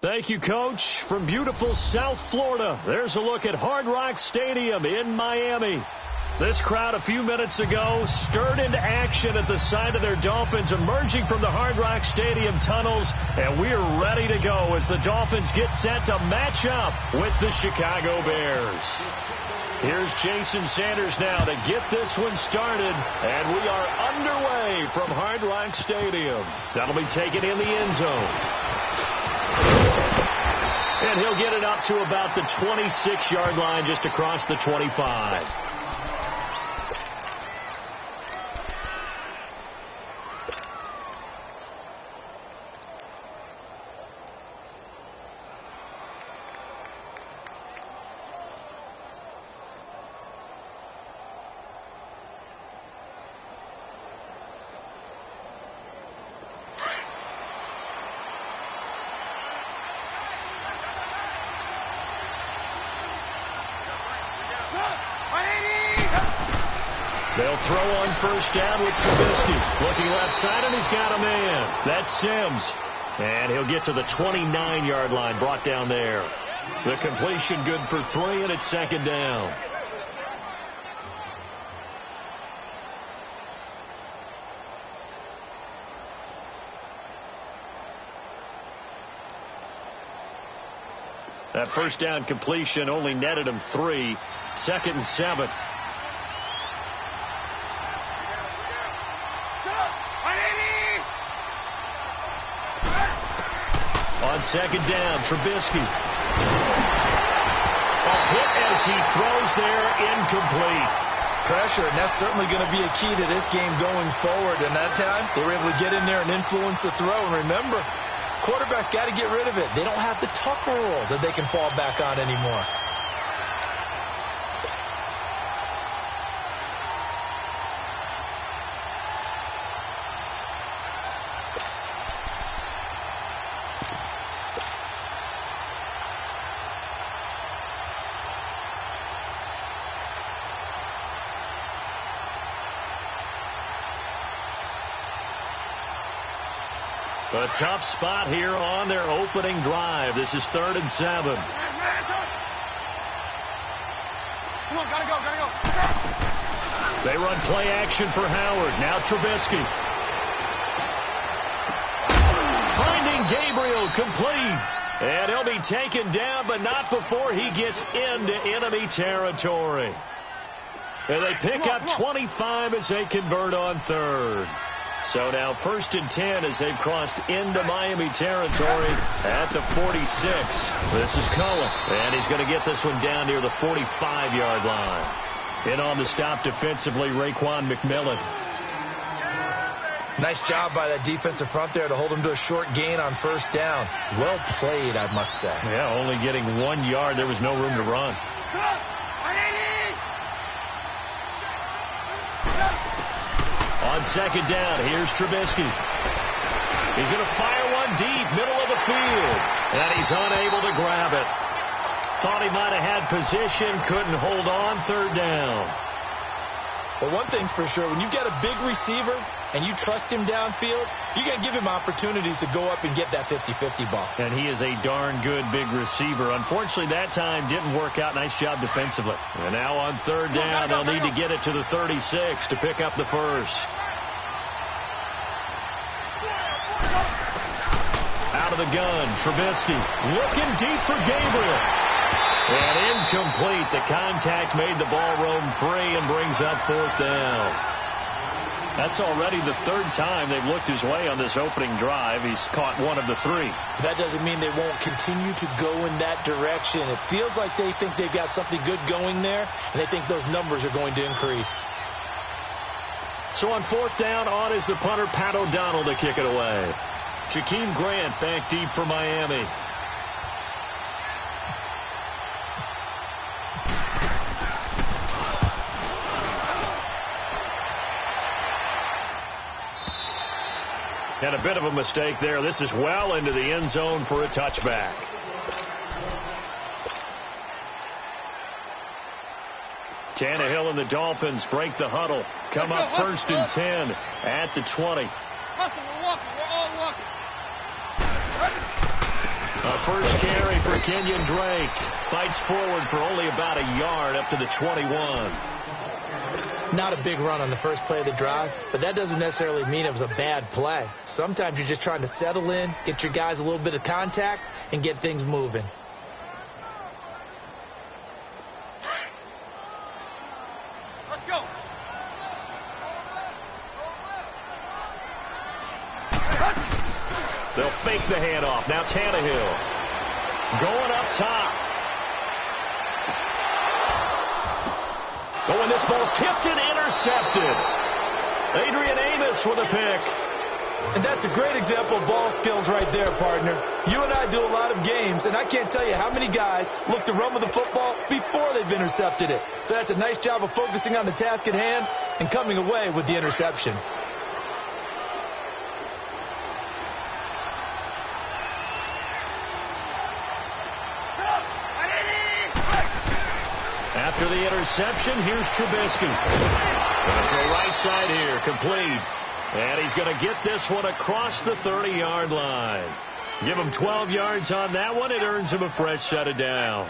[SPEAKER 1] Thank you, Coach. From beautiful South Florida, there's a look at Hard Rock Stadium in Miami. This crowd a few minutes ago stirred into action at the side of their Dolphins emerging from the Hard Rock Stadium tunnels, and we're ready to go as the Dolphins get set to match up with the Chicago Bears. Here's Jason Sanders now to get this one started, and we are underway from Hard Rock Stadium. That'll be taken in the end zone. And he'll get it up to about the 26-yard line, just across the 25. They'll throw on first down with Trubisky. Looking left side, and he's got a man. That's Sims. And he'll get to the 29-yard line, brought down there. The completion good for 3, and it's second down. That first down completion only netted him 3. 2nd and 7. On second down, Trubisky. A hit as he throws there, incomplete.
[SPEAKER 2] Pressure, and that's certainly going to be a key to this game going forward. And that time, they were able to get in there and influence the throw. And remember, quarterback's got to get rid of it. They don't have the tuck rule that they can fall back on anymore.
[SPEAKER 1] A tough spot here on their opening drive. This is 3rd and 7.
[SPEAKER 3] Come on, gotta go.
[SPEAKER 1] They run play action for Howard. Now Trubisky. Finding Gabriel, complete. And he'll be taken down, but not before he gets into enemy territory. And they pick up 25 as they convert on 3rd. So now 1st and 10 as they've crossed into Miami territory at the 46. This is Cullen, and he's going to get this one down near the 45-yard line. In on the stop defensively, Raekwon McMillan.
[SPEAKER 2] Nice job by that defensive front there to hold him to a short gain on 1st down. Well played, I must say.
[SPEAKER 1] Yeah, only getting 1 yard. There was no room to run. On 2nd down, here's Trubisky. He's going to fire one deep, middle of the field. And he's unable to grab it. Thought he might have had position, couldn't hold on. 3rd down.
[SPEAKER 2] But one thing's for sure, when you've got a big receiver and you trust him downfield, you got to give him opportunities to go up and get that 50-50 ball.
[SPEAKER 1] And he is a darn good big receiver. Unfortunately, that time didn't work out. Nice job defensively. And now on 3rd down, they'll need to get it to the 36 to pick up the 1st. Out of the gun, Trubisky looking deep for Gabriel. And incomplete. The contact made the ball roam free and brings up 4th down. That's already the 3rd time they've looked his way on this opening drive. He's caught 1 of the 3.
[SPEAKER 2] That doesn't mean they won't continue to go in that direction. It feels like they think they've got something good going there, and they think those numbers are going to increase.
[SPEAKER 1] So on 4th down, on is the punter, Pat O'Donnell, to kick it away. Jakeem Grant back deep for Miami. And a bit of a mistake there. This is well into the end zone for a touchback. Tannehill and the Dolphins break the huddle. Come up 1st and 10 at the 20. A first carry for Kenyon Drake. Fights forward for only about a yard up to the 21.
[SPEAKER 2] Not a big run on the first play of the drive, but that doesn't necessarily mean it was a bad play. Sometimes you're just trying to settle in, get your guys a little bit of contact, and get things moving.
[SPEAKER 3] Let's go.
[SPEAKER 1] They'll fake the handoff. Now Tannehill going up top. Oh, and this ball's tipped and intercepted. Adrian Amos with a pick.
[SPEAKER 2] And that's a great example of ball skills right there, partner. You and I do a lot of games, and I can't tell you how many guys look to run with the football before they've intercepted it. So that's a nice job of focusing on the task at hand and coming away with the interception.
[SPEAKER 1] After the interception, here's Trubisky. Gonna throw right side here, complete. And he's going to get this one across the 30-yard line. Give him 12 yards on that one. It earns him a fresh set of downs.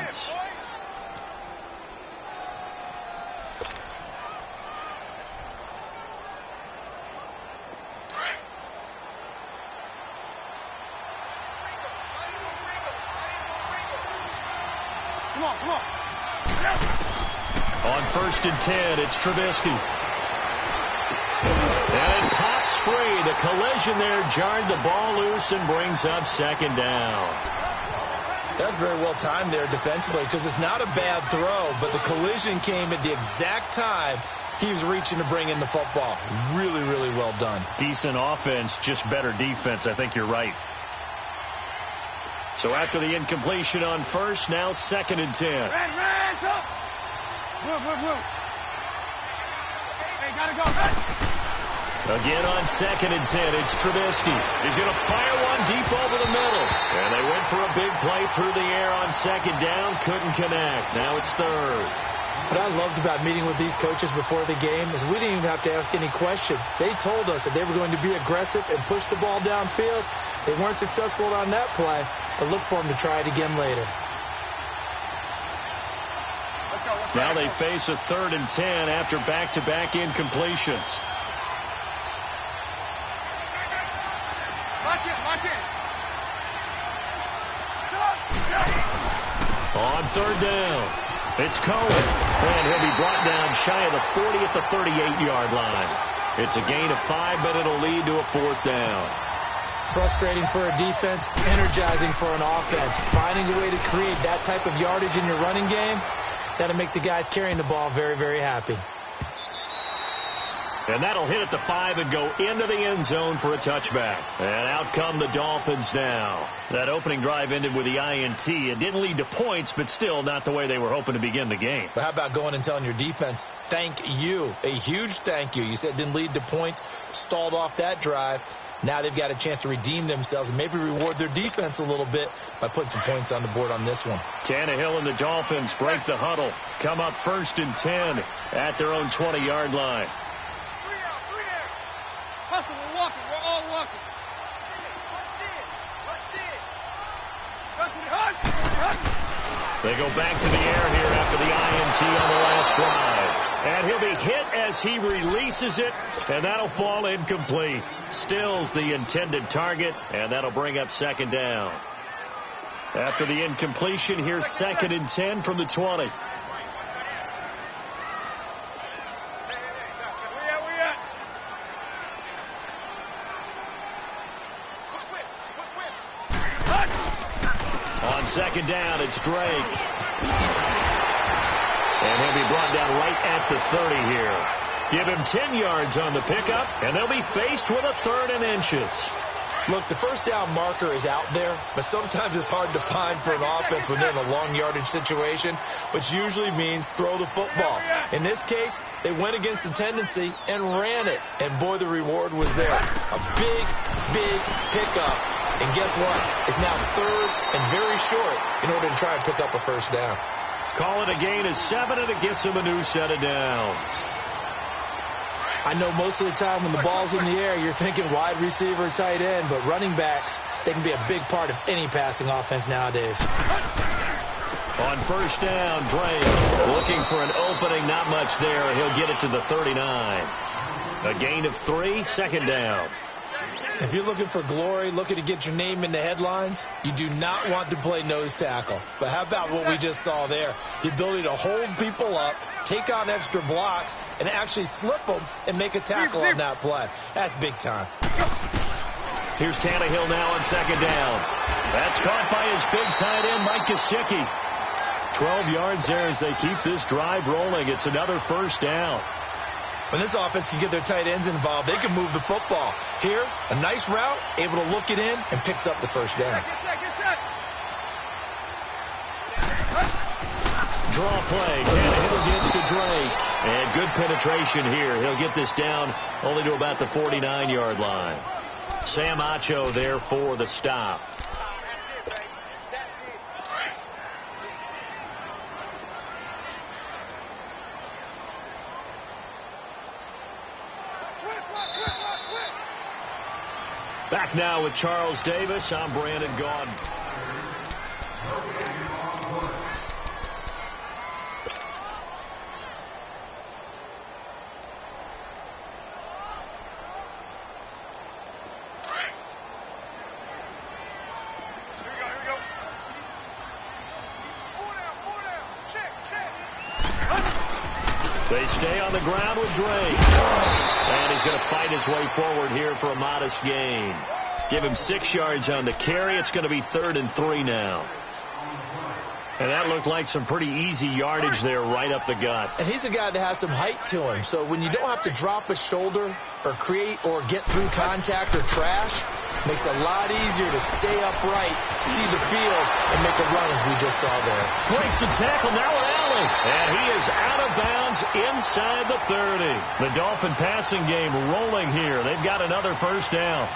[SPEAKER 3] Come on, come on.
[SPEAKER 1] On 1st and 10, it's Trubisky. And it pops free. The collision there jarred the ball loose and brings up 2nd down.
[SPEAKER 2] That's very well timed there defensively because it's not a bad throw, but the collision came at the exact time he was reaching to bring in the football. Really, really well done.
[SPEAKER 1] Decent offense, just better defense. I think you're right. So after the incompletion on 1st, now 2nd and 10.
[SPEAKER 3] Red, go. Move. Hey, gotta go.
[SPEAKER 1] Again on 2nd and 10, it's Trubisky. He's going to fire one deep over the middle. And they went for a big play through the air on 2nd down. Couldn't connect. Now it's 3rd.
[SPEAKER 2] What I loved about meeting with these coaches before the game is we didn't even have to ask any questions. They told us that they were going to be aggressive and push the ball downfield. They weren't successful on that play, but look for them to try it again later.
[SPEAKER 1] Now they face a 3rd and 10 after back-to-back incompletions. On 3rd down, it's Cohen, and he'll be brought down shy of the 40 at the 38-yard line. It's a gain of 5, but it'll lead to a 4th down.
[SPEAKER 2] Frustrating for a defense, energizing for an offense. Finding a way to create that type of yardage in your running game, that'll make the guys carrying the ball very, very happy.
[SPEAKER 1] And that'll hit at the 5 and go into the end zone for a touchback. And out come the Dolphins now. That opening drive ended with the INT. It didn't lead to points, but still not the way they were hoping to begin the game.
[SPEAKER 2] But how about going and telling your defense, thank you, a huge thank you. You said it didn't lead to points, stalled off that drive. Now they've got a chance to redeem themselves and maybe reward their defense a little bit by putting some points on the board on this one.
[SPEAKER 1] Tannehill and the Dolphins break the huddle. Come up 1st and 10 at their own 20-yard line.
[SPEAKER 3] Hustle, we're walking. We're all walking. Let's see it.
[SPEAKER 1] They go back to the air here after the INT on the last drive. And he'll be hit as he releases it, and that'll fall incomplete. Stills the intended target, and that'll bring up 2nd down. After the incompletion, here's 2nd and 10 from the 20. On 2nd down, it's Drake. And he'll be brought down right at the 30 here. Give him 10 yards on the pickup, and they'll be faced with a 3rd and inches.
[SPEAKER 2] Look, the 1st down marker is out there, but sometimes it's hard to find for an offense when they're in a long yardage situation, which usually means throw the football. In this case, they went against the tendency and ran it, and boy, the reward was there. A big, big pickup, and guess what? It's now 3rd and very short in order to try and pick up a 1st down.
[SPEAKER 1] Call it a gain of 7, and it gets him a new set of downs.
[SPEAKER 2] I know most of the time when the ball's in the air, you're thinking wide receiver, tight end, but running backs, they can be a big part of any passing offense nowadays.
[SPEAKER 1] On 1st down, Drake looking for an opening, not much there. He'll get it to the 39. A gain of 3, 2nd down.
[SPEAKER 2] If you're looking for glory, looking to get your name in the headlines, you do not want to play nose tackle. But how about what we just saw there? The ability to hold people up, take on extra blocks, and actually slip them and make a tackle on that play. That's big time.
[SPEAKER 1] Here's Tannehill now on 2nd down. That's caught by his big tight end, Mike Gesicki. 12 yards there as they keep this drive rolling. It's another 1st down.
[SPEAKER 2] When this offense can get their tight ends involved, they can move the football. Here, a nice route, able to look it in, and picks up the 1st down.
[SPEAKER 1] Draw play. Tannehill gets to Drake. And good penetration here. He'll get this down only to about the 49-yard line. Sam Acho there for the stop. Back now with Charles Davis. I'm Brandon Gaudin. They stay on the ground with Drake. And he's going to fight his way forward here for a modest gain. Give him 6 yards on the carry. It's going to be 3rd and 3 now. And that looked like some pretty easy yardage there right up the gut.
[SPEAKER 2] And he's a guy that has some height to him. So when you don't have to drop a shoulder or create or get through contact or trash, makes it a lot easier to stay upright, see the field, and make a run as we just saw there.
[SPEAKER 1] Breaks the tackle. Now Allen. And he is out of bounds inside the 30. The Dolphin passing game rolling here. They've got another 1st down.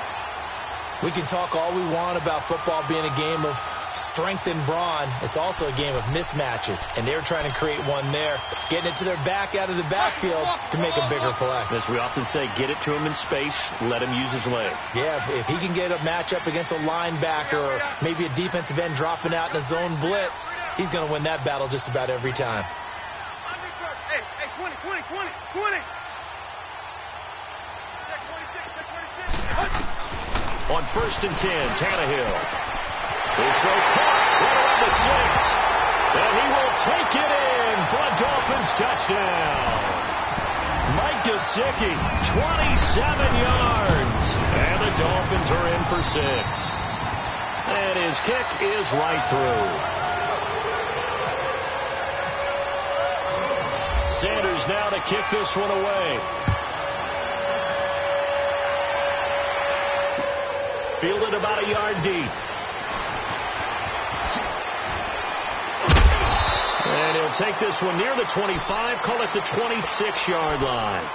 [SPEAKER 2] We can talk all we want about football being a game of strength and brawn. It's also a game of mismatches, and they're trying to create one there, getting it to their back out of the backfield to make a bigger play.
[SPEAKER 1] As we often say, get it to him in space, let him use his leg.
[SPEAKER 2] Yeah, if he can get a matchup against a linebacker or maybe a defensive end dropping out in a zone blitz, he's going to win that battle just about every time.
[SPEAKER 3] Hey, 20. Check 26.
[SPEAKER 1] On 1st and 10, Tannehill. His throw caught right around the 6. And he will take it in for a Dolphins touchdown. Mike Gesicki, 27 yards. And the Dolphins are in for 6. And his kick is right through. Sanders now to kick this one away. Fielded about a yard deep. And he'll take this one near the 25, call it the 26-yard line.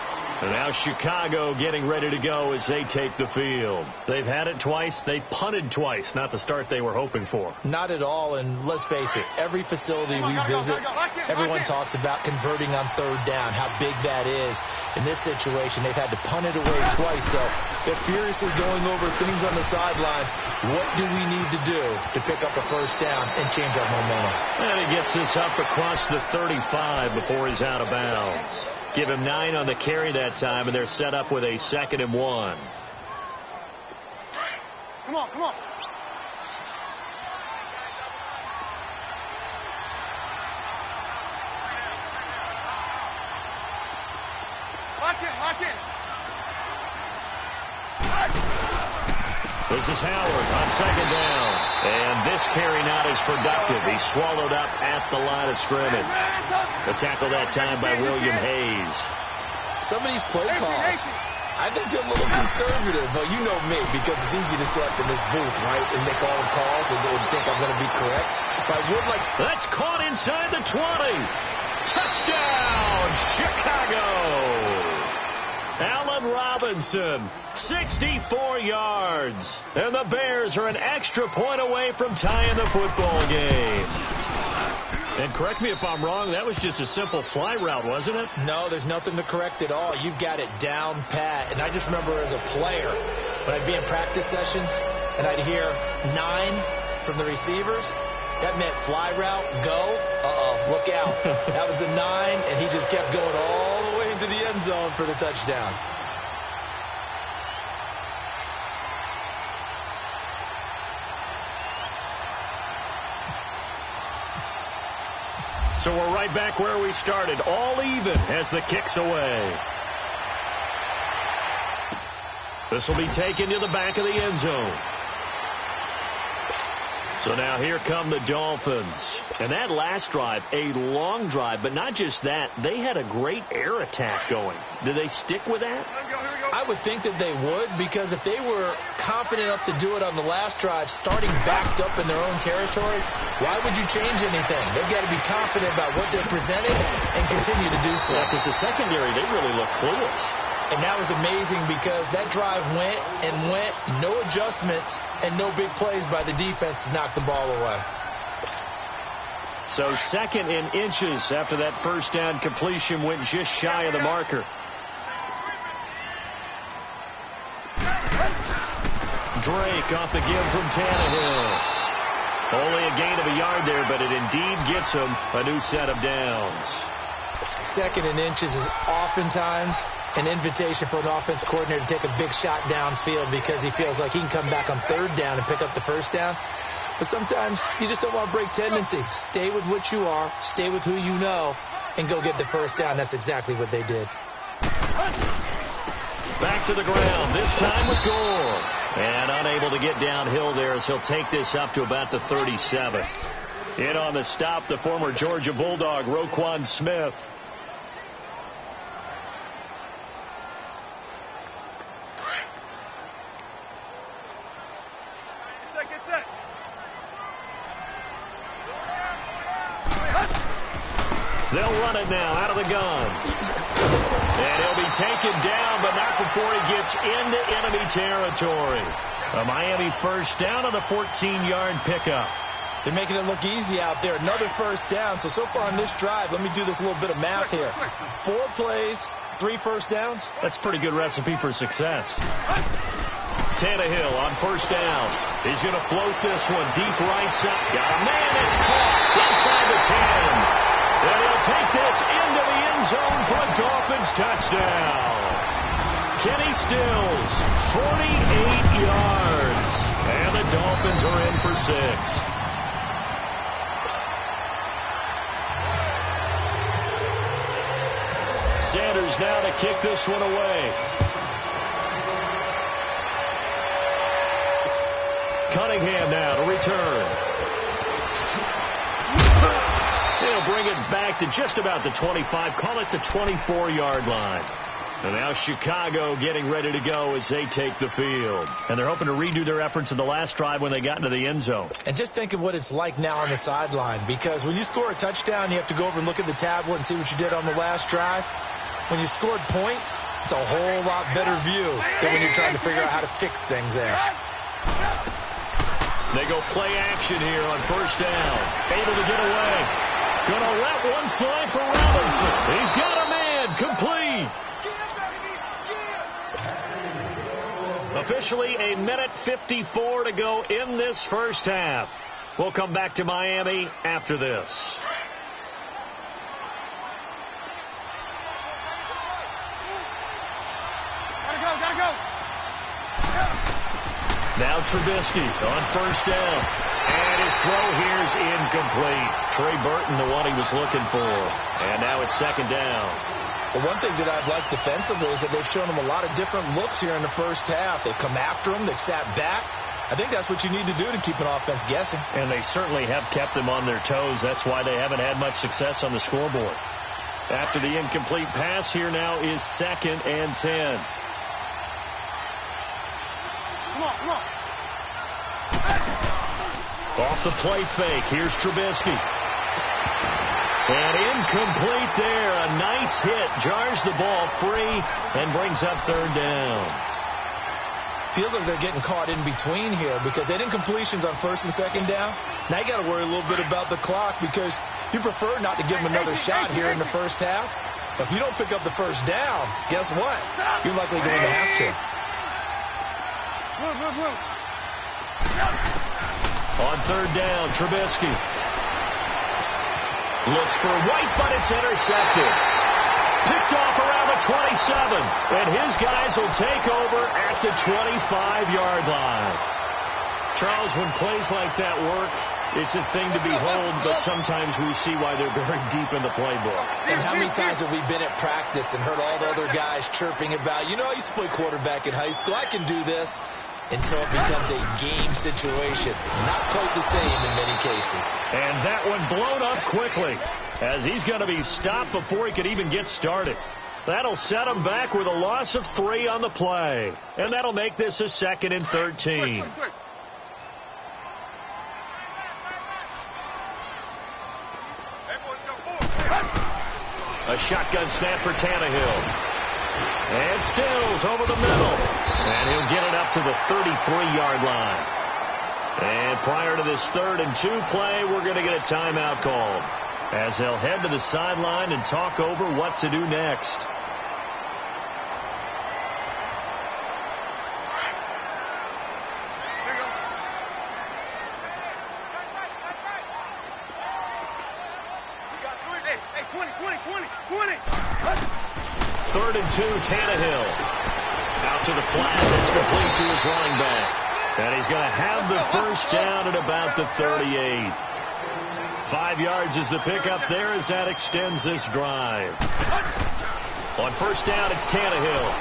[SPEAKER 1] And now Chicago getting ready to go as they take the field. They've had it twice. They've punted twice. Not the start they were hoping for.
[SPEAKER 2] Not at all, and let's face it, every facility we visit, everyone talks about converting on 3rd down, how big that is. In this situation, they've had to punt it away twice, so they're furiously going over things on the sidelines. What do we need to do to pick up a 1st down and change our momentum?
[SPEAKER 1] And he gets this up across the 35 before he's out of bounds. Give him 9 on the carry that time, and they're set up with a 2nd and 1.
[SPEAKER 3] Come on. Lock in.
[SPEAKER 1] This is Howard on 2nd down. And this carry not as productive. He's swallowed up at the line of scrimmage. The tackle that time by William Hayes.
[SPEAKER 2] Some of these play calls, I think they're a little conservative. But you know me, because it's easy to select in this booth, right, and make all the calls and think I'm going to be correct. But I would like...
[SPEAKER 1] That's caught inside the 20. Touchdown, Chicago. Allen Robinson, 64 yards. And the Bears are an extra point away from tying the football game. And correct me if I'm wrong, that was just a simple fly route, wasn't it?
[SPEAKER 2] No, there's nothing to correct at all. You've got it down pat. And I just remember as a player, when I'd be in practice sessions and I'd hear 9 from the receivers, that meant fly route, go, look out. That was the 9, and he just kept going all the way into the end zone for the touchdown.
[SPEAKER 1] So we're right back where we started, all even as the kick's away. This will be taken to the back of the end zone. So now here come the Dolphins. And that last drive, a long drive, but not just that. They had a great air attack going. Did they stick with that?
[SPEAKER 2] I would think that they would, because if they were confident enough to do it on the last drive, starting backed up in their own territory, why would you change anything? They've got to be confident about what they're presenting and continue to do so.
[SPEAKER 1] Yeah, because the secondary, they really look clueless.
[SPEAKER 2] And that was amazing because that drive went and went, no adjustments, and no big plays by the defense to knock the ball away.
[SPEAKER 1] So 2nd and inches after that 1st down completion went just shy of the marker. Drake off the give from Tannehill. Only a gain of a yard there, but it indeed gets him a new set of downs.
[SPEAKER 2] 2nd and inches is oftentimes an invitation for an offense coordinator to take a big shot downfield because he feels like he can come back on 3rd down and pick up the 1st down. But sometimes you just don't want to break tendency. Stay with what you are, stay with who you know, and go get the 1st down. That's exactly what they did.
[SPEAKER 1] Back to the ground, this time with Gore. And unable to get downhill there as he'll take this up to about the 37. In on the stop, the former Georgia Bulldog, Roquan Smith. They'll run it now out of the gun. And he'll be taken down, but not before he gets into enemy territory. A Miami first down on the 14-yard pickup.
[SPEAKER 2] They're making it look easy out there. Another first down. So far on this drive, let me do this little bit of math here. 4 plays, 3 first downs.
[SPEAKER 1] That's a pretty good recipe for success. Tannehill on first down. He's going to float this one deep right side. Got a man that's caught inside the 10. And he'll take this into the end zone for a Dolphins touchdown. Kenny Stills, 48 yards. And the Dolphins are in for 6. Sanders now to kick this one away. Cunningham now to return. He'll bring it back to just about the 25. Call it the 24-yard line. And now Chicago getting ready to go as they take the field. And they're hoping to redo their efforts in the last drive when they got into the end zone.
[SPEAKER 2] And just think of what it's like now on the sideline. Because when you score a touchdown, you have to go over and look at the tablet and see what you did on the last drive. When you scored points, it's a whole lot better view than when you're trying to figure out how to fix things there.
[SPEAKER 1] They go play action here on first down. Able to get away. Gonna let one fly for Robinson. He's got a man. Complete. Officially a minute 54 to go in this first half. We'll come back to Miami after this.
[SPEAKER 3] Gotta go.
[SPEAKER 1] Now Trubisky on first down. And his throw here's incomplete. Trey Burton, the one he was looking for. And now it's second down.
[SPEAKER 2] Well, one thing that I've liked defensively is that they've shown him a lot of different looks here in the first half. They've come after him. They've sat back. I think that's what you need to do to keep an offense guessing.
[SPEAKER 1] And they certainly have kept them on their toes. That's why they haven't had much success on the scoreboard. After the incomplete pass, here now is 2nd and 10.
[SPEAKER 3] Come on.
[SPEAKER 1] Off the play fake. Here's Trubisky. And incomplete there. A nice hit. Jars the ball free and brings up 3rd down.
[SPEAKER 2] Feels like they're getting caught in between here because they did incompletions on 1st and 2nd down. Now you got to worry a little bit about the clock because you prefer not to give them another shot here in the first half. But if you don't pick up the first down, guess what? You're likely going to have to.
[SPEAKER 1] On 3rd down, Trubisky looks for White, but it's intercepted. Picked off around the 27, and his guys will take over at the 25-yard line. Charles, when plays like that work, it's a thing to behold, but sometimes we see why they're very deep in the playbook.
[SPEAKER 2] And how many times have we been at practice and heard all the other guys chirping about, you know, I used to play quarterback in high school, I can do this. Until it becomes a game situation. Not quite the same in many cases.
[SPEAKER 1] And that one blown up quickly as he's going to be stopped before he could even get started. That'll set him back with a loss of 3 on the play. And that'll make this a 2nd and 13. A shotgun snap for Tannehill. And Stills over the middle. And he'll get it up to the 33-yard line. And prior to this 3rd and 2 play, we're going to get a timeout called as they'll head to the sideline and talk over what to do next.
[SPEAKER 3] Hey, 20.
[SPEAKER 1] 3rd and 2, Tannehill. Out to the flat. That's complete to his running back. And he's going to have the first down at about the 38. 5 yards is the pickup there as that extends this drive. On first down, it's Tannehill.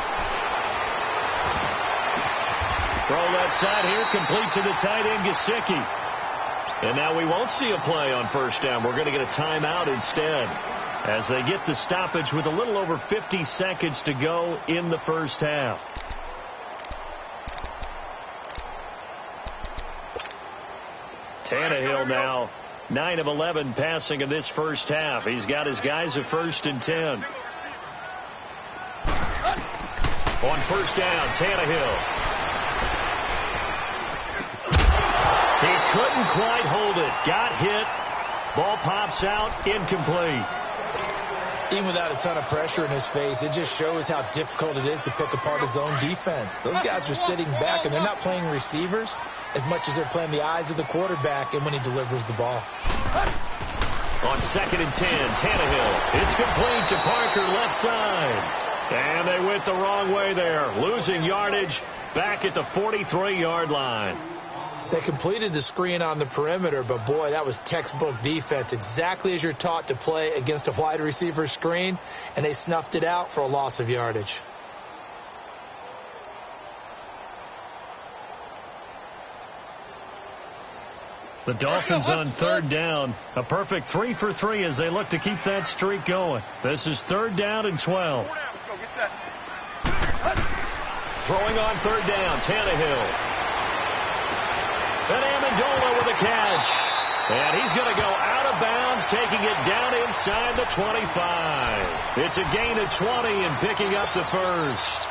[SPEAKER 1] Throw that side here, complete to the tight end, Gesicki. And now we won't see a play on first down. We're going to get a timeout instead as they get the stoppage with a little over 50 seconds to go in the first half. Tannehill now 9 of 11 passing in this first half. He's got his guys at 1st and 10. On first down, Tannehill. He couldn't quite hold it. Got hit. Ball pops out. Incomplete.
[SPEAKER 2] Even without a ton of pressure in his face, it just shows how difficult it is to pick apart his own defense. Those guys are sitting back, and they're not playing receivers as much as they're playing the eyes of the quarterback and when he delivers the ball.
[SPEAKER 1] On 2nd and 10, Tannehill. It's complete to Parker, left side. And they went the wrong way there, losing yardage back at the 43-yard line.
[SPEAKER 2] They completed the screen on the perimeter, but, boy, that was textbook defense, exactly as you're taught to play against a wide receiver screen, and they snuffed it out for a loss of yardage.
[SPEAKER 1] The Dolphins on 3rd down. A perfect 3 for 3 as they look to keep that streak going. This is 3rd down and 12. Throwing on 3rd down, Tannehill. And Amendola with a catch. And he's going to go out of bounds, taking it down inside the 25. It's a gain of 20 and picking up the first.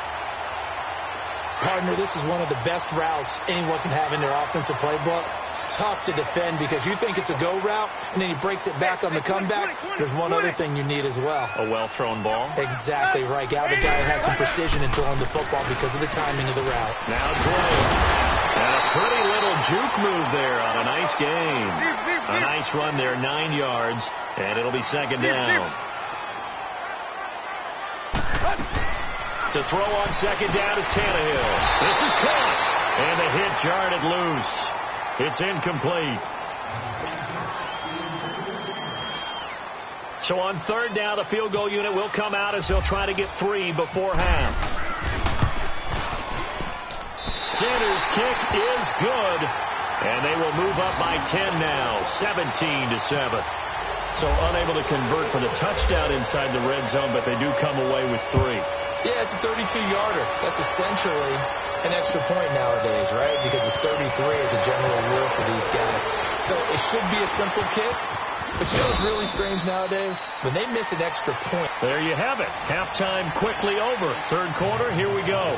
[SPEAKER 2] Partner, this is one of the best routes anyone can have in their offensive playbook. Tough to defend because you think it's a go route, and then he breaks it back on the comeback. There's one other thing you need as well.
[SPEAKER 1] A well-thrown ball?
[SPEAKER 2] Exactly right. Got a guy that has some precision in throwing the football because of the timing of the route.
[SPEAKER 1] Now Dre. And a pretty little juke move there on a nice game. A nice run there, 9 yards, and it'll be 2nd down. To throw on 2nd down is Tannehill. This is caught, and the hit jarred it loose. It's incomplete. So on 3rd down, the field goal unit will come out as they'll try to get 3 before half. Center's kick is good, and they will move up by 10 now, 17-7. So unable to convert for the touchdown inside the red zone, but they do come away with 3.
[SPEAKER 2] Yeah, it's a 32-yarder. That's essentially an extra point nowadays, right? Because it's 33 as a general rule for these guys. So it should be a simple kick. But you know what's really strange nowadays? When they miss an extra point.
[SPEAKER 1] There you have it. Halftime quickly over. 3rd quarter, here we go.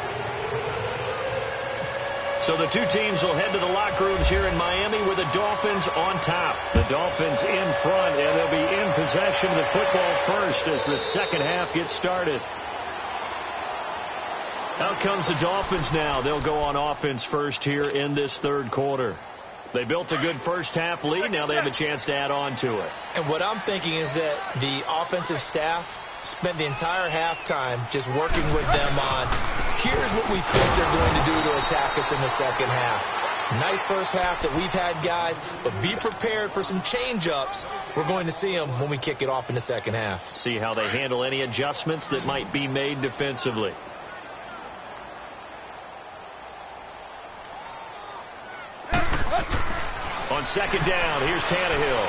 [SPEAKER 1] So the two teams will head to the locker rooms here in Miami with the Dolphins on top. The Dolphins in front, and they'll be in possession of the football first as the 2nd half gets started. Out comes the Dolphins now. They'll go on offense first here in this 3rd quarter. They built a good first half lead. Now they have a chance to add on to it.
[SPEAKER 2] And what I'm thinking is that the offensive staff spent the entire halftime just working with them on, here's what we think they're going to do to attack us in the 2nd half. Nice first half that we've had, guys, but be prepared for some change-ups. We're going to see them when we kick it off in the 2nd half.
[SPEAKER 1] See how they handle any adjustments that might be made defensively. On 2nd down, here's Tannehill.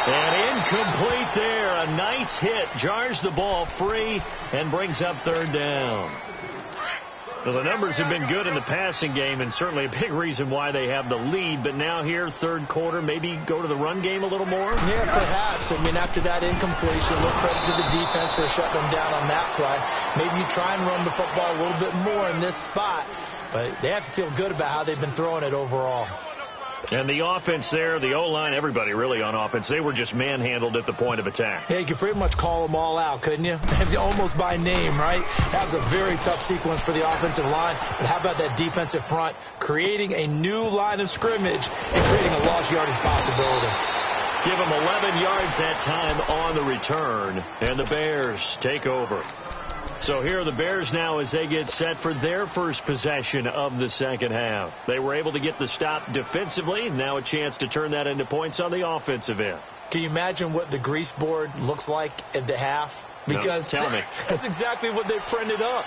[SPEAKER 1] And incomplete there. A nice hit. Jars the ball free and brings up 3rd down. Well, the numbers have been good in the passing game and certainly a big reason why they have the lead. But now here, 3rd quarter, maybe go to the run game a little more?
[SPEAKER 2] Yeah, perhaps. I mean, after that incompletion, look credit to the defense for shutting them down on that play. Maybe you try and run the football a little bit more in this spot. But they have to feel good about how they've been throwing it overall.
[SPEAKER 1] And the offense there, the O-line, everybody really on offense, they were just manhandled at the point of attack.
[SPEAKER 2] Yeah, you could pretty much call them all out, couldn't you? Almost by name, right? That was a very tough sequence for the offensive line. But how about that defensive front creating a new line of scrimmage and creating a lost yardage possibility?
[SPEAKER 1] Give them 11 yards that time on the return, and the Bears take over. So here are the Bears now as they get set for their first possession of the 2nd half. They were able to get the stop defensively. Now a chance to turn that into points on the offensive end.
[SPEAKER 2] Can you imagine what the grease board looks like at the half? Because
[SPEAKER 1] no, tell me.
[SPEAKER 2] That's exactly what they printed up.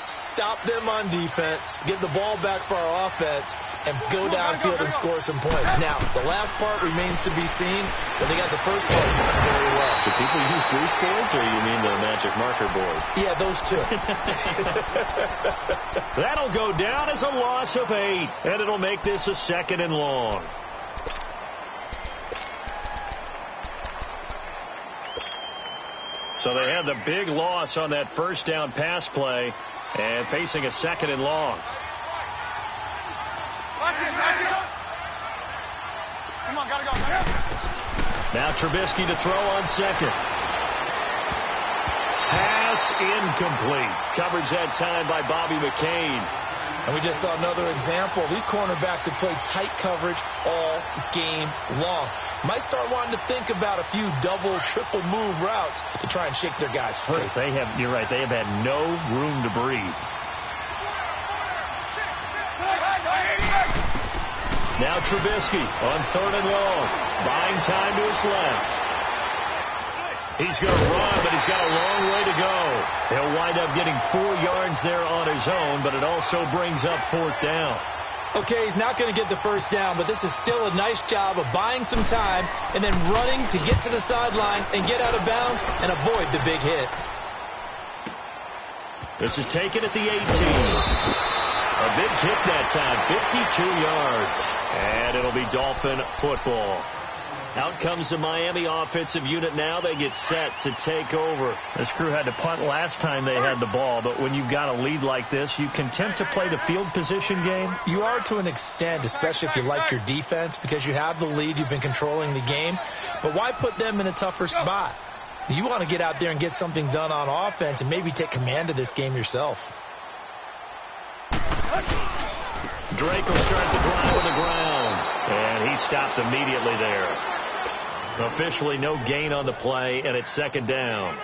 [SPEAKER 2] Stop them on defense, get the ball back for our offense, and go downfield and score some points. Now, the last part remains to be seen, but they got the first part done very well.
[SPEAKER 1] Do people use grease boards, or you mean the magic marker boards?
[SPEAKER 2] Yeah, those two.
[SPEAKER 1] That'll go down as a loss of 8, and it'll make this a 2nd and long. So they had the big loss on that first down pass play and facing a 2nd and long.
[SPEAKER 3] Come on, gotta go.
[SPEAKER 1] Now Trubisky to throw on 2nd. Pass incomplete. Coverage that time by Bobby McCain.
[SPEAKER 2] And we just saw another example. These cornerbacks have played tight coverage all game long. Might start wanting to think about a few double, triple move routes to try and shake their guys free.
[SPEAKER 1] You're right. They have had no room to breathe. Now Trubisky on 3rd and long. Buying time to his left. He's going to run, but he's got a long way to go. He'll wind up getting 4 yards there on his own, but it also brings up 4th down.
[SPEAKER 2] Okay, he's not going to get the first down, but this is still a nice job of buying some time and then running to get to the sideline and get out of bounds and avoid the big hit.
[SPEAKER 1] This is taken at the 18. A big kick that time, 52 yards. And it'll be Dolphin football. Out comes the Miami offensive unit now. They get set to take over. This crew had to punt last time they had the ball, but when you've got a lead like this, you content to play the field position game?
[SPEAKER 2] You are to an extent, especially if you like your defense, because you have the lead, you've been controlling the game. But why put them in a tougher spot? You want to get out there and get something done on offense and maybe take command of this game yourself.
[SPEAKER 1] Drake will start the drive on the ground, and he stopped immediately there. Officially no gain on the play, and it's 2nd down.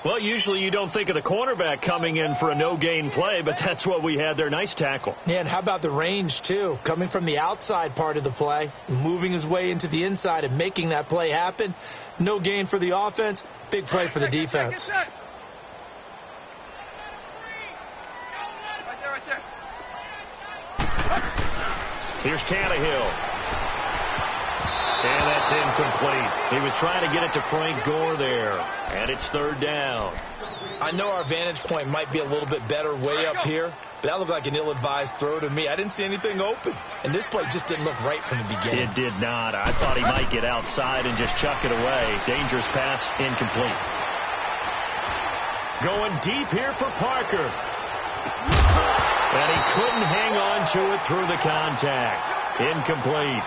[SPEAKER 1] Well, usually you don't think of the cornerback coming in for a no-gain play, but that's what we had there. Nice tackle.
[SPEAKER 2] Yeah, and how about the range, too? Coming from the outside part of the play, moving his way into the inside and making that play happen. No gain for the offense, big play for the defense.
[SPEAKER 3] Right there.
[SPEAKER 1] Here's Tannehill. And that's incomplete. He was trying to get it to Frank Gore there. And it's 3rd down.
[SPEAKER 2] I know our vantage point might be a little bit better way up here, but that looked like an ill-advised throw to me. I didn't see anything open. And this play just didn't look right from the beginning.
[SPEAKER 1] It did not. I thought he might get outside and just chuck it away. Dangerous pass, incomplete. Going deep here for Parker. And he couldn't hang on to it through the contact. Incomplete.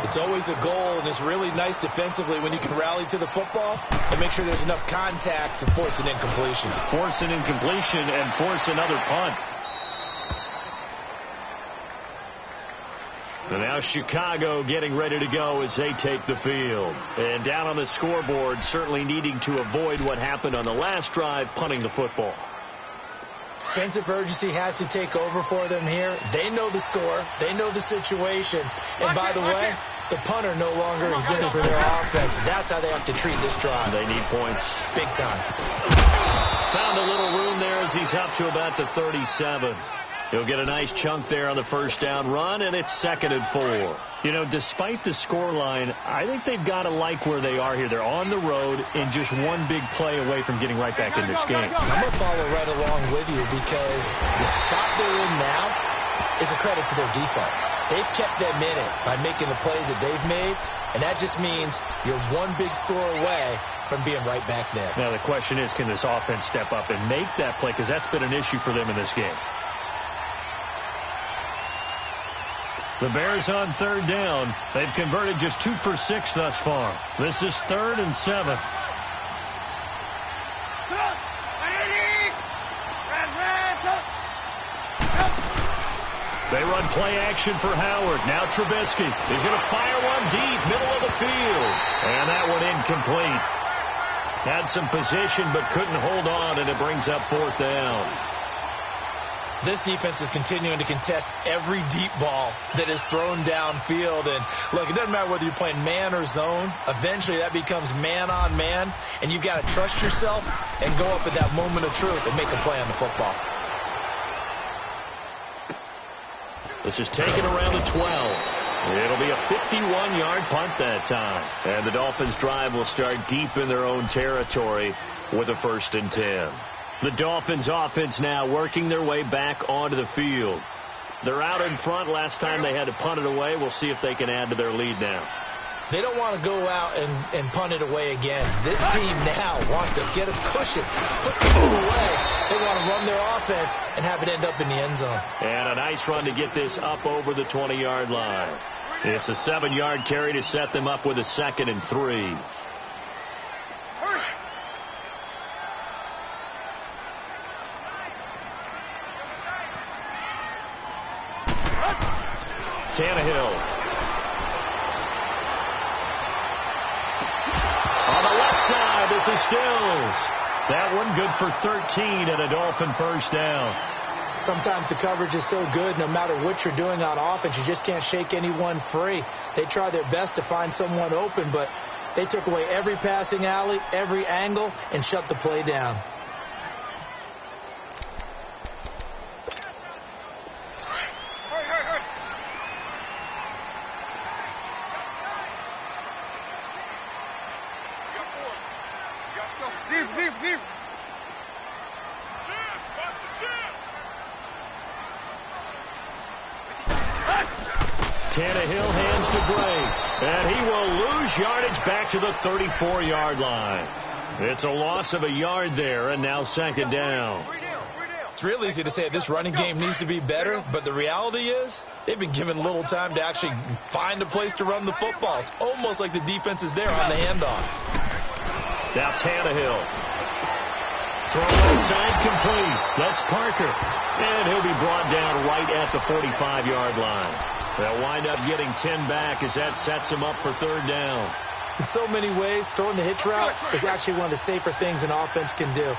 [SPEAKER 2] It's always a goal, and it's really nice defensively when you can rally to the football and make sure there's enough contact to force an incompletion.
[SPEAKER 1] Force an incompletion and force another punt. And now Chicago getting ready to go as they take the field. And down on the scoreboard, certainly needing to avoid what happened on the last drive, punting the football.
[SPEAKER 2] Sense of urgency has to take over for them here. They know the score. They know the situation. And by the way, the punter no longer exists for their offense. That's how they have to treat this drive.
[SPEAKER 1] They need points.
[SPEAKER 2] Big time.
[SPEAKER 1] Found a little room there as he's up to about the 37. He'll get a nice chunk there on the first down run, and it's 2nd and 4. You know, despite the scoreline, I think they've got to like where they are here. They're on the road and just one big play away from getting right back in this game.
[SPEAKER 2] I'm going to follow right along with you because the spot they're in now is a credit to their defense. They've kept them in it by making the plays that they've made, and that just means you're one big score away from being right back there.
[SPEAKER 1] Now, the question is, can this offense step up and make that play? Because that's been an issue for them in this game. The Bears on 3rd down. They've converted just 2 for 6 thus far. This is 3rd and 7. They run play action for Howard. Now Trubisky. He's going to fire one deep, middle of the field. And that one incomplete. Had some position but couldn't hold on, and it brings up 4th down.
[SPEAKER 2] This defense is continuing to contest every deep ball that is thrown downfield. And, look, it doesn't matter whether you're playing man or zone. Eventually that becomes man on man, and you've got to trust yourself and go up at that moment of truth and make a play on the football.
[SPEAKER 1] This is taken around the 12. It'll be a 51-yard punt that time. And the Dolphins' drive will start deep in their own territory with a 1st and 10. The Dolphins' offense now working their way back onto the field. They're out in front. Last time they had to punt it away. We'll see if they can add to their lead now.
[SPEAKER 2] They don't want to go out and punt it away again. This team now wants to get a cushion, put the ball away. They want to run their offense and have it end up in the end zone.
[SPEAKER 1] And a nice run to get this up over the 20-yard line. It's a 7-yard carry to set them up with a 2nd and 3. Tannehill. On the left side, this is Stills. That one good for 13 and a Dolphin first down.
[SPEAKER 2] Sometimes the coverage is so good, no matter what you're doing on offense, you just can't shake anyone free. They try their best to find someone open, but they took away every passing alley, every angle, and shut the play down.
[SPEAKER 3] Deep.
[SPEAKER 1] Tannehill hands to Drake, and he will lose yardage back to the 34-yard line. It's a loss of a yard there, and now 2nd down.
[SPEAKER 2] It's real easy to say this running game needs to be better, but the reality is they've been given little time to actually find a place to run the football. It's almost like the defense is there on the handoff.
[SPEAKER 1] Now Tannehill. Throw inside complete. That's Parker. And he'll be brought down right at the 45-yard line. They'll wind up getting 10 back as that sets them up for 3rd down.
[SPEAKER 2] In so many ways, throwing the hitch route is actually one of the safer things an offense can do.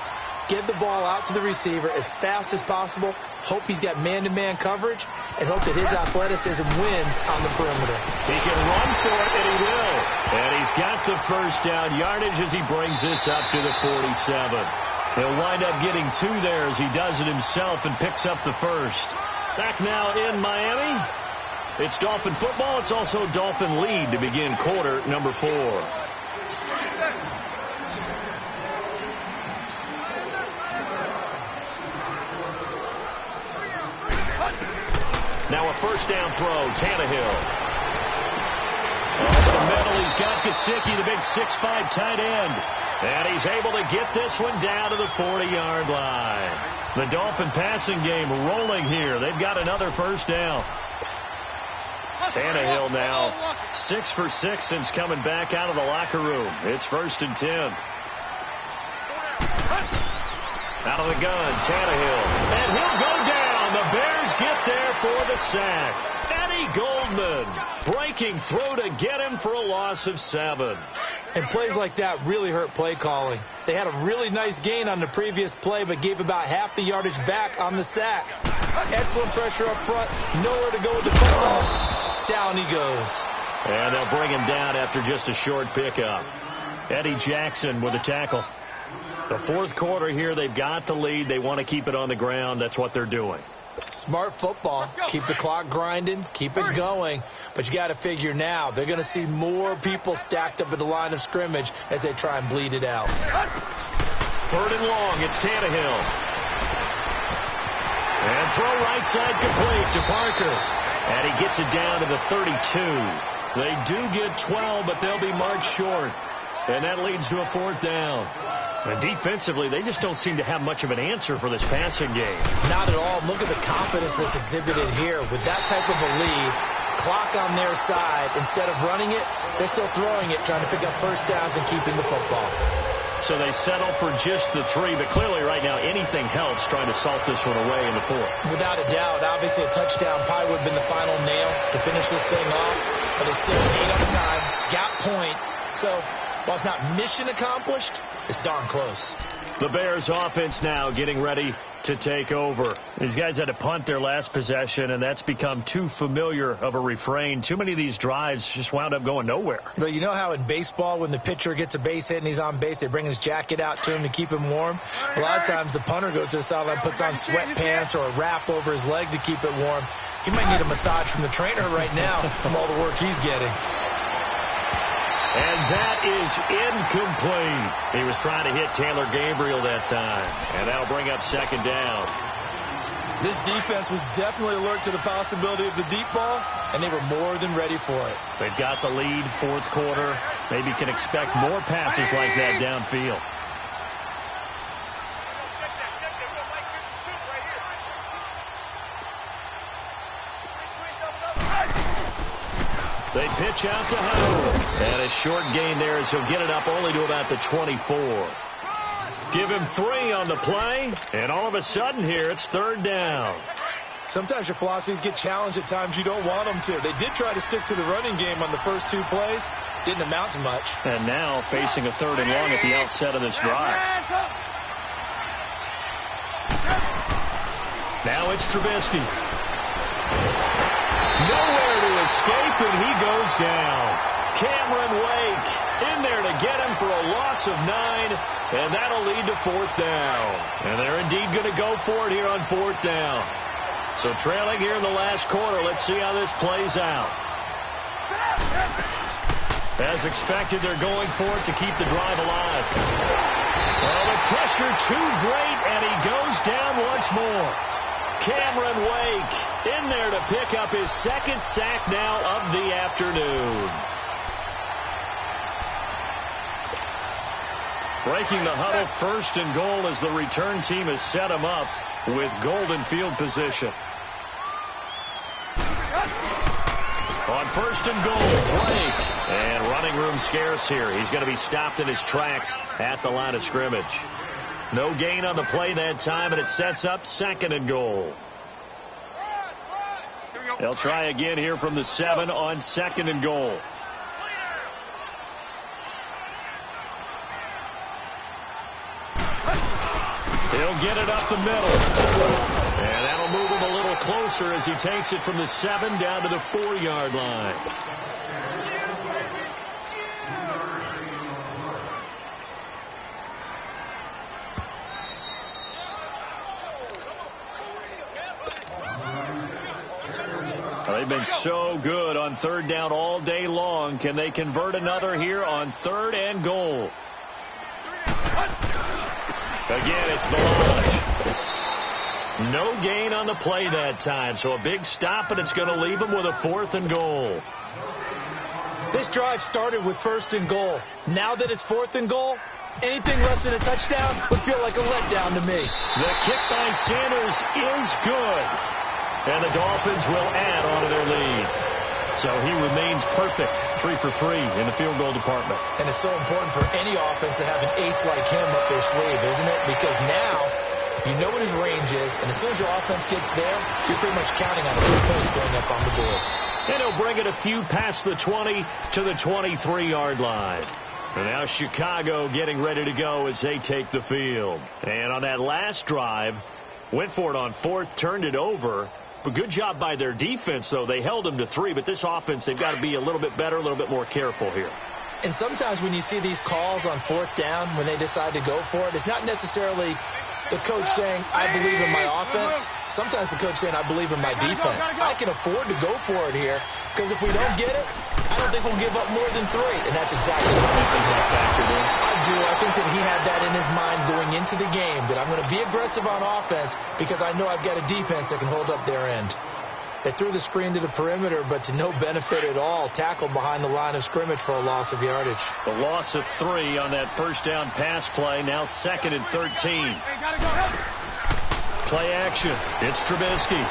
[SPEAKER 2] Get the ball out to the receiver as fast as possible, hope he's got man-to-man coverage, and hope that his athleticism wins on the perimeter.
[SPEAKER 1] He can run for it, and he will. And he's got the first down yardage as he brings this up to the 47. He'll wind up getting 2 there as he does it himself and picks up the first. Back now in Miami. It's Dolphin football. It's also Dolphin lead to begin quarter number 4. Now a first down throw. Tannehill. Over the middle, he's got Gesicki, the big 6'5" tight end. And he's able to get this one down to the 40-yard line. The Dolphin passing game rolling here. They've got another first down. Tannehill now 6 for 6 since coming back out of the locker room. It's 1st and 10. Out of the gun, Tannehill. And he'll go down. The Bears get there for the sack. Eddie Goldman breaking through to get him for a loss of 7.
[SPEAKER 2] And plays like that really hurt play calling. They had a really nice gain on the previous play, but gave about half the yardage back on the sack. Excellent pressure up front. Nowhere to go with the football. Down he goes.
[SPEAKER 1] And they'll bring him down after just a short pickup. Eddie Jackson with a tackle. The 4th quarter here, they've got the lead. They want to keep it on the ground. That's what they're doing.
[SPEAKER 2] Smart football. Keep the clock grinding. Keep it going. But you got to figure now, they're going to see more people stacked up at the line of scrimmage as they try and bleed it out.
[SPEAKER 1] 3rd and long. It's Tannehill. And throw right side complete to Parker. And he gets it down to the 32. They do get 12, but they'll be marked short. And that leads to a 4th down. And defensively, they just don't seem to have much of an answer for this passing game.
[SPEAKER 2] Not at all. Look at the confidence that's exhibited here. With that type of a lead, clock on their side, instead of running it, they're still throwing it, trying to pick up first downs and keeping the football.
[SPEAKER 1] So they settle for just the 3, but clearly right now anything helps trying to salt this one away in the 4th.
[SPEAKER 2] Without a doubt, obviously a touchdown probably would have been the final nail to finish this thing off, but they still ate up time, got points. So while it's not mission accomplished, it's darn close.
[SPEAKER 1] The Bears offense now getting ready to take over. These guys had to punt their last possession, and that's become too familiar of a refrain. Too many of these drives just wound up going nowhere.
[SPEAKER 2] But you know how in baseball, when the pitcher gets a base hit and he's on base, they bring his jacket out to him to keep him warm? A lot of times the punter goes to the sideline, puts on sweatpants or a wrap over his leg to keep it warm. He might need a massage from the trainer right now from all the work he's getting.
[SPEAKER 1] And that is incomplete. He was trying to hit Taylor Gabriel that time. And that'll bring up 2nd down.
[SPEAKER 2] This defense was definitely alert to the possibility of the deep ball, and they were more than ready for it.
[SPEAKER 1] They've got the lead, fourth quarter. Maybe can expect more passes like that downfield. They pitch out to Howard. And a short gain there as he'll get it up only to about the 24. Give him 3 on the play, and all of a sudden here it's third down.
[SPEAKER 2] Sometimes your philosophies get challenged at times you don't want them to. They did try to stick to the running game on the first 2 plays. Didn't amount to much.
[SPEAKER 1] And now facing a third and long at the outset of this drive. Now it's Trubisky. Nowhere to escape, and he goes down. Cameron Wake in there to get him for a loss of 9, and that'll lead to fourth down. And they're indeed going to go for it here on fourth down. So trailing here in the last quarter, let's see how this plays out. As expected, they're going for it to keep the drive alive. Oh, the pressure too great, and he goes down once more. Cameron Wake in there to pick up his second sack now of the afternoon. Breaking the huddle, first and goal as the return team has set him up with golden field position. On first and goal, Drake. And running room scarce here. He's going to be stopped in his tracks at the line of scrimmage. No gain on the play that time, and it sets up second and goal. They'll try again here from the 7 on second and goal. He'll get it up the middle. And that'll move him a little closer as he takes it from the 7 down to the 4-yard line. They've been so good on third down all day long. Can they convert another here on third and goal? Again, it's Balaj. No gain on the play that time, so a big stop, and it's going to leave them with a fourth and goal.
[SPEAKER 2] This drive started with first and goal. Now that it's fourth and goal, anything less than a touchdown would feel like a letdown to me.
[SPEAKER 1] The kick by Sanders is good, and the Dolphins will add on to their lead. So he remains perfect, 3 for 3 in the field goal department.
[SPEAKER 2] And it's so important for any offense to have an ace like him up their sleeve, isn't it? Because now you know what his range is, and as soon as your offense gets there, you're pretty much counting on a few points going up on the board.
[SPEAKER 1] And he'll bring it a few past the 20 to the 23-yard line. And now Chicago getting ready to go as they take the field. And on that last drive, went for it on fourth, turned it over. But good job by their defense, though. They held them to 3, but this offense, they've got to be a little bit better, a little bit more careful here.
[SPEAKER 2] And sometimes when you see these calls on fourth down, when they decide to go for it, it's not necessarily the coach saying, I believe in my offense. Sometimes the coach saying, I believe in my defense. I can afford to go for it here, because if we don't get it, I don't think we'll give up more than 3. And that's exactly what I think that factored in. I do. I think that he had that in his mind going into the game, that I'm going to be aggressive on offense because I know I've got a defense that can hold up their end. They threw the screen to the perimeter, but to no benefit at all. Tackled behind the line of scrimmage for a loss of yardage.
[SPEAKER 1] The loss of 3 on that first down pass play. Now second and 13. Play action. It's Trubisky.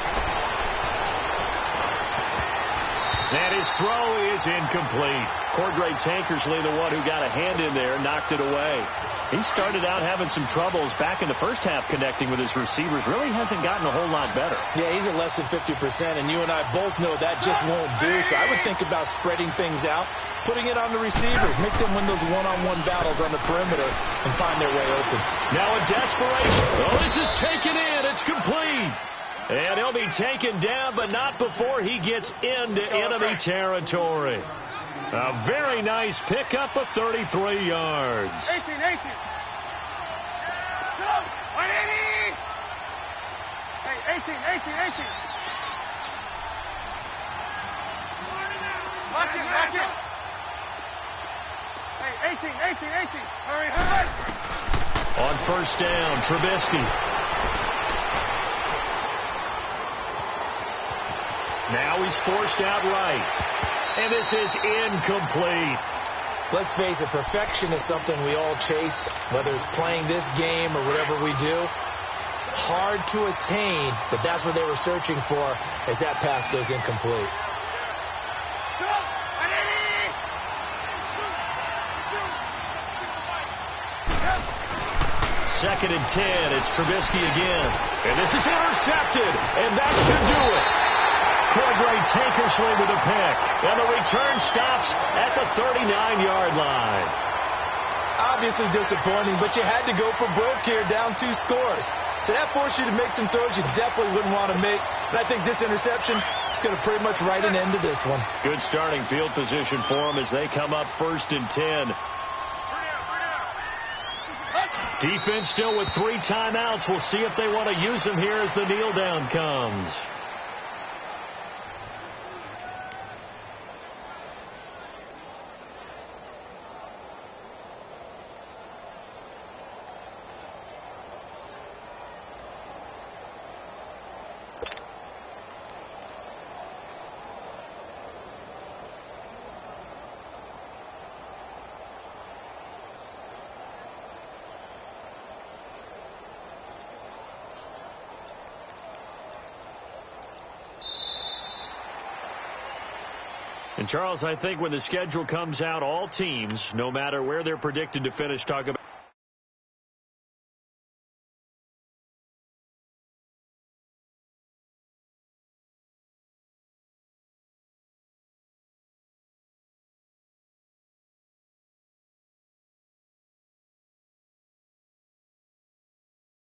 [SPEAKER 1] And his throw is incomplete. Cordray Tankersley, the one who got a hand in there, knocked it away. He started out having some troubles back in the first half connecting with his receivers. Really hasn't gotten a whole lot better.
[SPEAKER 2] Yeah, he's at less than 50%, and you and I both know that just won't do. So I would think about spreading things out, putting it on the receivers, make them win those one-on-one battles on the perimeter and find their way open.
[SPEAKER 1] Now a desperation. Oh, this is taken in. It's complete. And he'll be taken down, but not before he gets into enemy territory. A very nice pickup of 33 yards.
[SPEAKER 3] 18. Go! 180! Hey, 18. Lock it. Hey, 18. Hurry.
[SPEAKER 1] On first down, Trubisky. Now he's forced out right. And this is incomplete.
[SPEAKER 2] Let's face it, perfection is something we all chase, whether it's playing this game or whatever we do. Hard to attain, but that's what they were searching for as that pass goes incomplete.
[SPEAKER 1] Second and 10. It's Trubisky again. And this is intercepted. And that should do it. Cordray Tankersley with a pick. And the return stops at the 39-yard line.
[SPEAKER 2] Obviously disappointing, but you had to go for broke here, down 2 scores. So that forced you to make some throws you definitely wouldn't want to make. And I think this interception is going to pretty much write an end to this one.
[SPEAKER 1] Good starting field position for them as they come up 1st and 10. Defense still with 3 timeouts. We'll see if they want to use them here as the kneel down comes. And, Charles, I think when the schedule comes out, all teams, no matter where they're predicted to finish, talk about